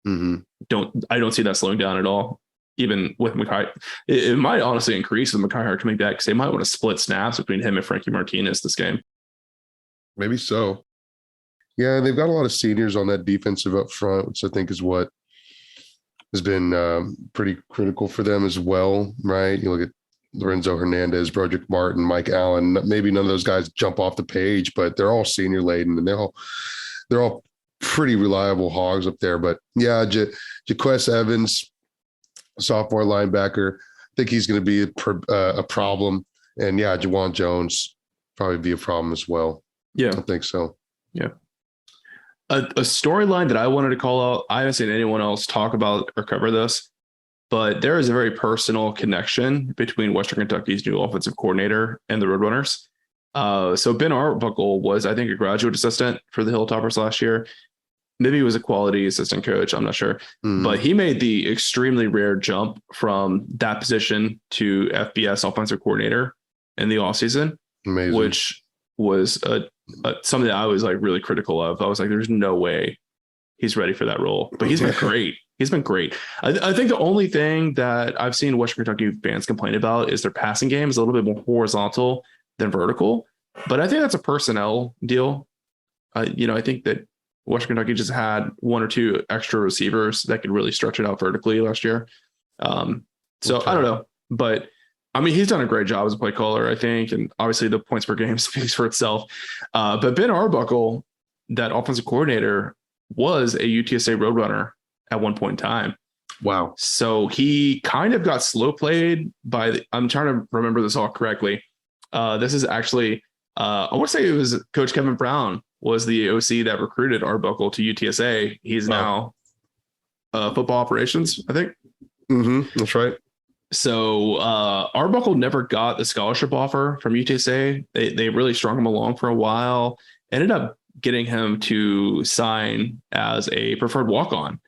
Mm-hmm. I don't see that slowing down at all. Even with Mekhi, it might honestly increase with Mekhi Hart coming back because they might want to split snaps between him and Frankie Martinez this game. Maybe so. Yeah, and they've got a lot of seniors on that defensive up front, which I think is what has been pretty critical for them as well, right? You look at Lorenzo Hernandez, Broderick Martin, Mike Allen. Maybe none of those guys jump off the page, but they're all senior laden, and they're all pretty reliable hogs up there. But yeah, Jaquez Evans, sophomore linebacker, I think he's going to be a problem. And yeah, Jawan Jones probably be a problem as well. Yeah, I think so. Yeah. A storyline that I wanted to call out, I haven't seen anyone else talk about or cover this, but there is a very personal connection between Western Kentucky's new offensive coordinator and the Roadrunners. So Ben Arbuckle was, I think, a graduate assistant for the Hilltoppers last year. Maybe he was a quality assistant coach. I'm not sure. But he made the extremely rare jump from that position to FBS offensive coordinator in the offseason, which was something that I was like really critical of. I was like, there's no way he's ready for that role. But he's been great. He's been great. I think the only thing that I've seen Western Kentucky fans complain about is their passing game is a little bit more horizontal than vertical. But I think that's a personnel deal. I think that Western Kentucky just had one or two extra receivers that could really stretch it out vertically last year. I don't know. But I mean, he's done a great job as a play caller, I think. And obviously the points per game speaks for itself. But Ben Arbuckle, that offensive coordinator, was a UTSA Roadrunner at one point in time. Wow. So he kind of got slow played by I'm trying to remember this all correctly. This is actually, I want to say it was Coach Kevin Brown was the OC that recruited Arbuckle to UTSA. He's now football operations, I think. That's right. So Arbuckle never got the scholarship offer from UTSA. They really strung him along for a while. Ended up getting him to sign as a preferred walk-on.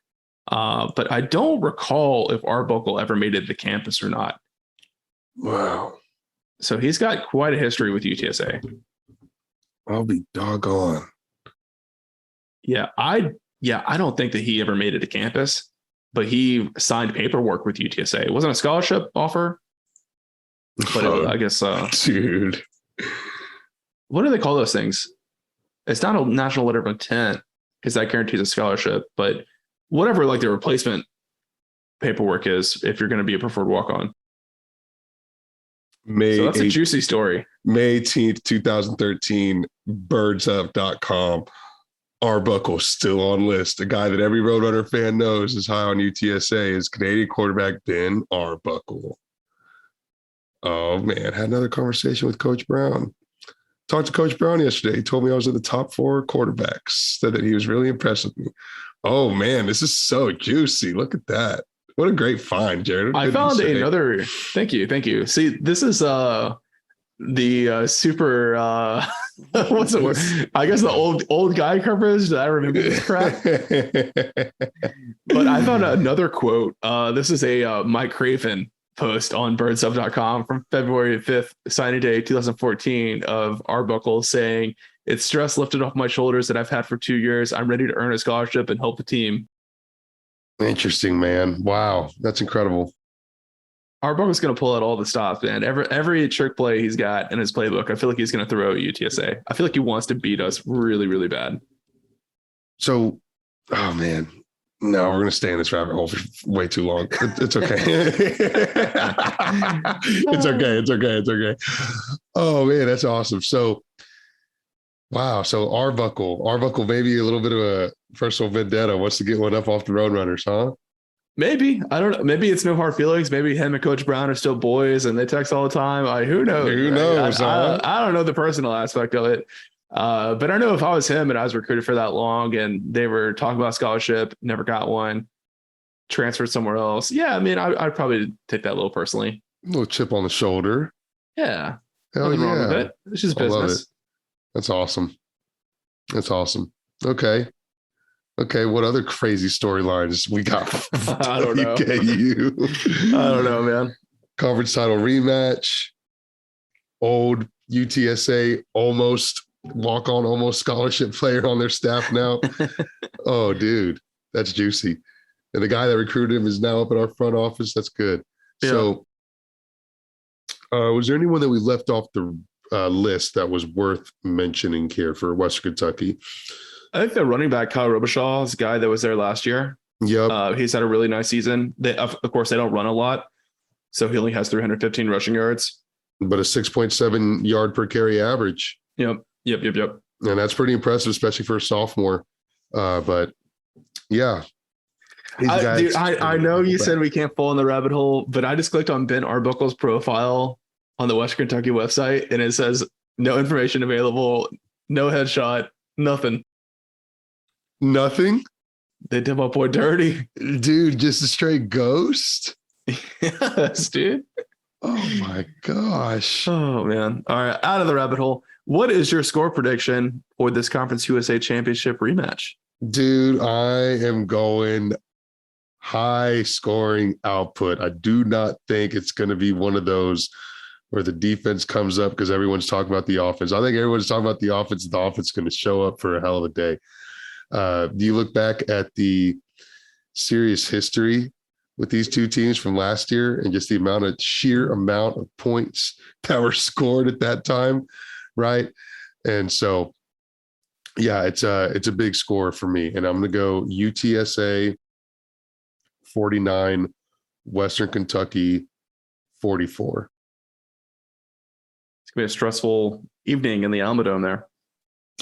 But I don't recall if Arbuckle ever made it to campus or not. Wow. So he's got quite a history with UTSA. I'll be doggone. Yeah, I don't think that he ever made it to campus, but he signed paperwork with UTSA. It wasn't a scholarship offer, but I guess. Dude. What do they call those things? It's not a national letter of intent because that guarantees a scholarship, but whatever like the replacement paperwork is, if you're going to be a preferred walk-on. So that's a juicy story. May 18th, 2013, birdsup.com. Arbuckle still on list. A guy that every Roadrunner fan knows is high on UTSA is Canadian quarterback Ben Arbuckle. Oh, man. Had another conversation with Coach Brown. Talked to Coach Brown yesterday. He told me I was in the top 4 quarterbacks. Said that he was really impressed with me. Oh, man. This is so juicy. Look at that. What a great find, Jared. I found another. Thank you. See, this is the super what's the word? I guess the old guy coverage that I remember this crap. But I found another quote. This is a Mike Craven post on birdsub.com from February 5th, signing day 2014, of Arbuckle saying, "It's stress lifted off my shoulders that I've had for 2 years. I'm ready to earn a scholarship and help the team." Interesting, man. Wow. That's incredible. Arbuckle's going to pull out all the stops, man. Every trick play he's got in his playbook, I feel like he's going to throw at UTSA. I feel like he wants to beat us really, really bad. So, oh, man. No, we're going to stay in this rabbit hole for way too long. It's okay. It's okay. Oh, man, that's awesome. So, wow. So Arbuckle, maybe a little bit of a personal vendetta, wants to get one up off the Roadrunners, huh? Maybe. I don't know. Maybe it's no hard feelings. Maybe him and Coach Brown are still boys and they text all the time. Who knows? Who knows? I don't know the personal aspect of it. But I know if I was him and I was recruited for that long and they were talking about scholarship, never got one, transferred somewhere else. Yeah, I mean, I'd probably take that a little personally. A little chip on the shoulder. Yeah. Hell Nothing wrong with yeah. it. It's just I love business. it. That's awesome. Okay. What other crazy storylines we got? I don't know. I don't know, man. Conference title rematch. Old UTSA almost walk-on almost scholarship player on their staff now. Oh, dude, that's juicy. And the guy that recruited him is now up at our front office. That's good. Yeah. So, was there anyone that we left off the list that was worth mentioning here for Western Kentucky? I think the running back Kyle Robichaud is a guy that was there last year. Yep. He's had a really nice season. Of course, they don't run a lot, so he only has 315 rushing yards, but a 6.7 yard per carry average. Yep. And that's pretty impressive, especially for a sophomore. But yeah. I know you said we can't fall in the rabbit hole, but I just clicked on Ben Arbuckle's profile on the Western Kentucky website, and it says no information available, no headshot, nothing. Nothing? They did my boy dirty. Dude, just a straight ghost? Yes, dude. Oh my gosh. Oh man. All right. Out of the rabbit hole. What is your score prediction for this Conference USA Championship rematch? Dude, I am going high scoring output. I do not think it's going to be one of those where the defense comes up because everyone's talking about the offense. I think everyone's talking about the offense. The offense is going to show up for a hell of a day. Do you look back at the serious history with these two teams from last year and just the sheer amount of points that were scored at that time, right? And so, yeah, it's a big score for me, and I'm going to go UTSA 49, Western Kentucky 44. It's gonna be a stressful evening in the Alamodome there.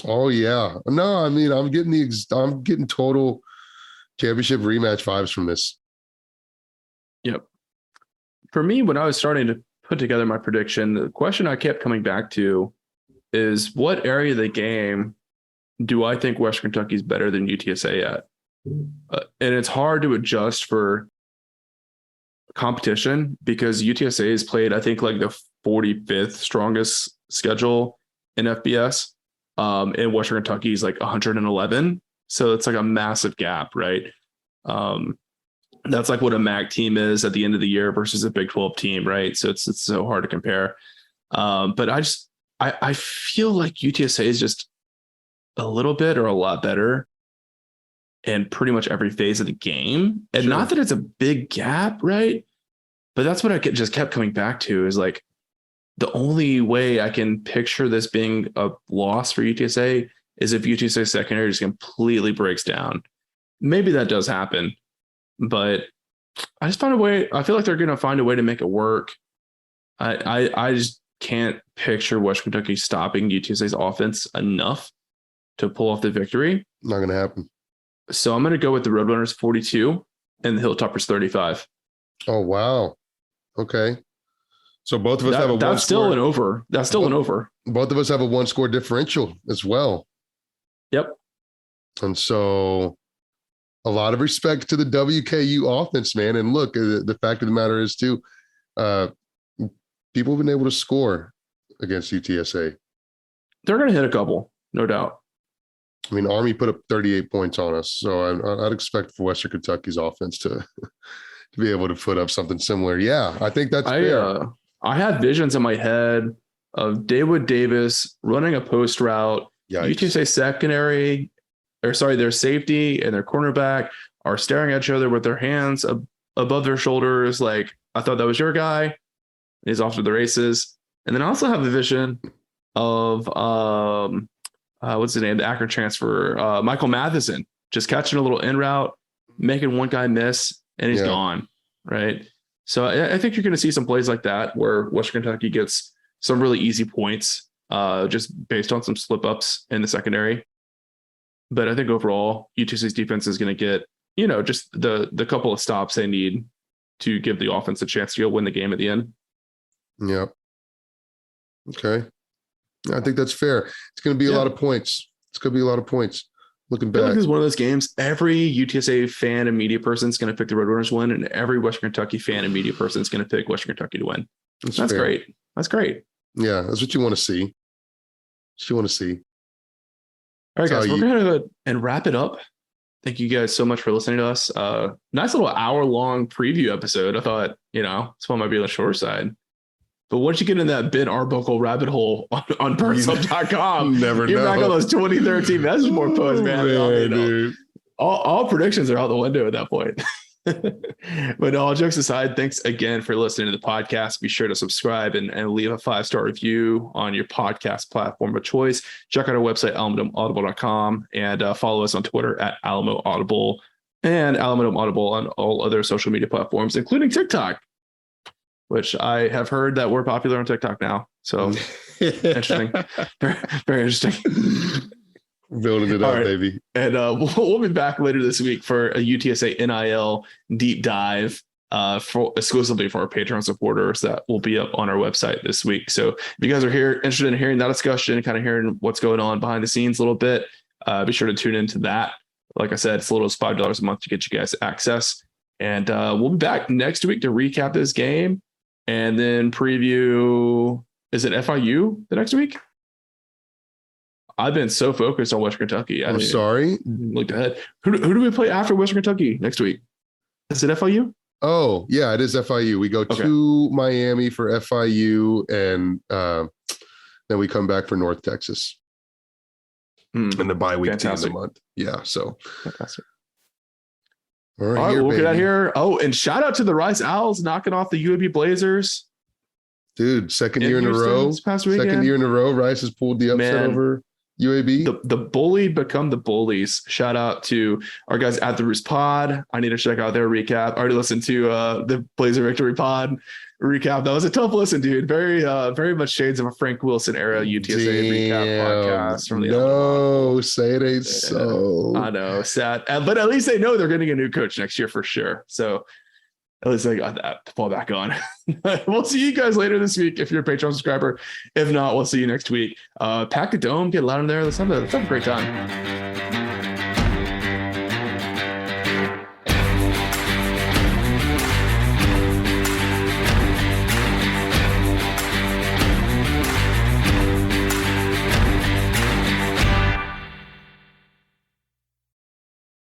Oh yeah, no, I mean I'm getting total championship rematch vibes from this. Yep. For me, when I was starting to put together my prediction, the question I kept coming back to is what area of the game do I think Western Kentucky is better than UTSA at? And it's hard to adjust for competition because UTSA has played, I think, like the 45th strongest schedule in FBS. And Western Kentucky is like 111. So it's like a massive gap, right? That's like what a MAC team is at the end of the year versus a Big 12 team, right? So it's so hard to compare. But I feel like UTSA is just a little bit or a lot better in pretty much every phase of the game. And Sure. Not that it's a big gap, right? But that's what I just kept coming back to is like the only way I can picture this being a loss for UTSA is if UTSA secondary just completely breaks down. Maybe that does happen, but I just find a way. I feel like they're going to find a way to make it work. I just can't picture Western Kentucky stopping UTSA's offense enough to pull off the victory. Not going to happen. So I'm going to go with the Roadrunners 42 and the Hilltoppers 35. Oh, wow. Okay. So both of us have a that's still an over. That's still an over. Both of us have a one score differential as well. Yep. And so a lot of respect to the WKU offense, man. And look, the fact of the matter is too, people have been able to score against UTSA. They're going to hit a couple, no doubt. I mean, Army put up 38 points on us. So I'd expect for Western Kentucky's offense to be able to put up something similar. Yeah, I think that's fair. I had visions in my head of David Davis running a post route. Yikes. UTSA secondary, their safety and their cornerback are staring at each other with their hands above their shoulders. Like, I thought that was your guy. He's off to the races. And then I also have a vision of what's his name? The Akron transfer, Michael Matheson, just catching a little in route, making one guy miss, and he's gone. Right. So I think you're going to see some plays like that where Western Kentucky gets some really easy points just based on some slip ups in the secondary. But I think overall, UTSA's defense is going to get, just the couple of stops they need to give the offense a chance to go win the game at the end. Yeah. Okay. I think that's fair. It's going to be a lot of points. It's going to be a lot of points. Looking back, I feel like this is one of those games. Every UTSA fan and media person is going to pick the Roadrunners to win, and every Western Kentucky fan and media person is going to pick Western Kentucky to win. That's great. That's great. Yeah, that's what you want to see. What you want to see. All right, guys, we're going to go ahead and wrap it up. Thank you guys so much for listening to us. Nice little hour-long preview episode. I thought, this one might be on the shorter side. But once you get in that Ben Arbuckle rabbit hole on birdsub.com, never you're know. back on those 2013 message board posts, man. Dude. All predictions are out the window at that point. But all jokes aside, thanks again for listening to the podcast. Be sure to subscribe and leave a 5-star review on your podcast platform of choice. Check out our website, alamodomeaudible.com, and follow us on Twitter at Alamo Audible and Alamodome Audible on all other social media platforms, including TikTok, which I have heard that we're popular on TikTok now. So interesting. Very, very interesting. Building it up, right, baby. And we'll be back later this week for a UTSA NIL deep dive exclusively for our Patreon supporters that will be up on our website this week. So if you guys are interested in hearing that discussion, kind of hearing what's going on behind the scenes a little bit, be sure to tune into that. Like I said, it's a little as $5 a month to get you guys access. And we'll be back next week to recap this game and then preview. Is it FIU the next week? I've been so focused on Western Kentucky. I'm sorry. Looked ahead. Who do we play after Western Kentucky next week? Is it FIU? Oh, yeah, it is FIU. We go to Miami for FIU, and then we come back for North Texas. And the bye week team of the month. Yeah, so. Fantastic. All right, we'll get out here. Oh, and shout out to the Rice Owls knocking off the UAB Blazers. Dude, second year in a row. Second year in a row, Rice has pulled the upset over UAB. The bullied become the bullies. Shout out to our guys at the Roost Pod. I need to check out their recap. I already listened to the Blazer Victory Pod recap. That was a tough listen, dude. Very much shades of a Frank Wilson era UTSA recap podcast from the No, say it ain't so. I know, sad. But at least they know they're getting a new coach next year for sure. So at least I got that to fall back on. We'll see you guys later this week if you're a Patreon subscriber. If not, we'll see you next week. Pack the dome, get loud in there. Let's have a great time.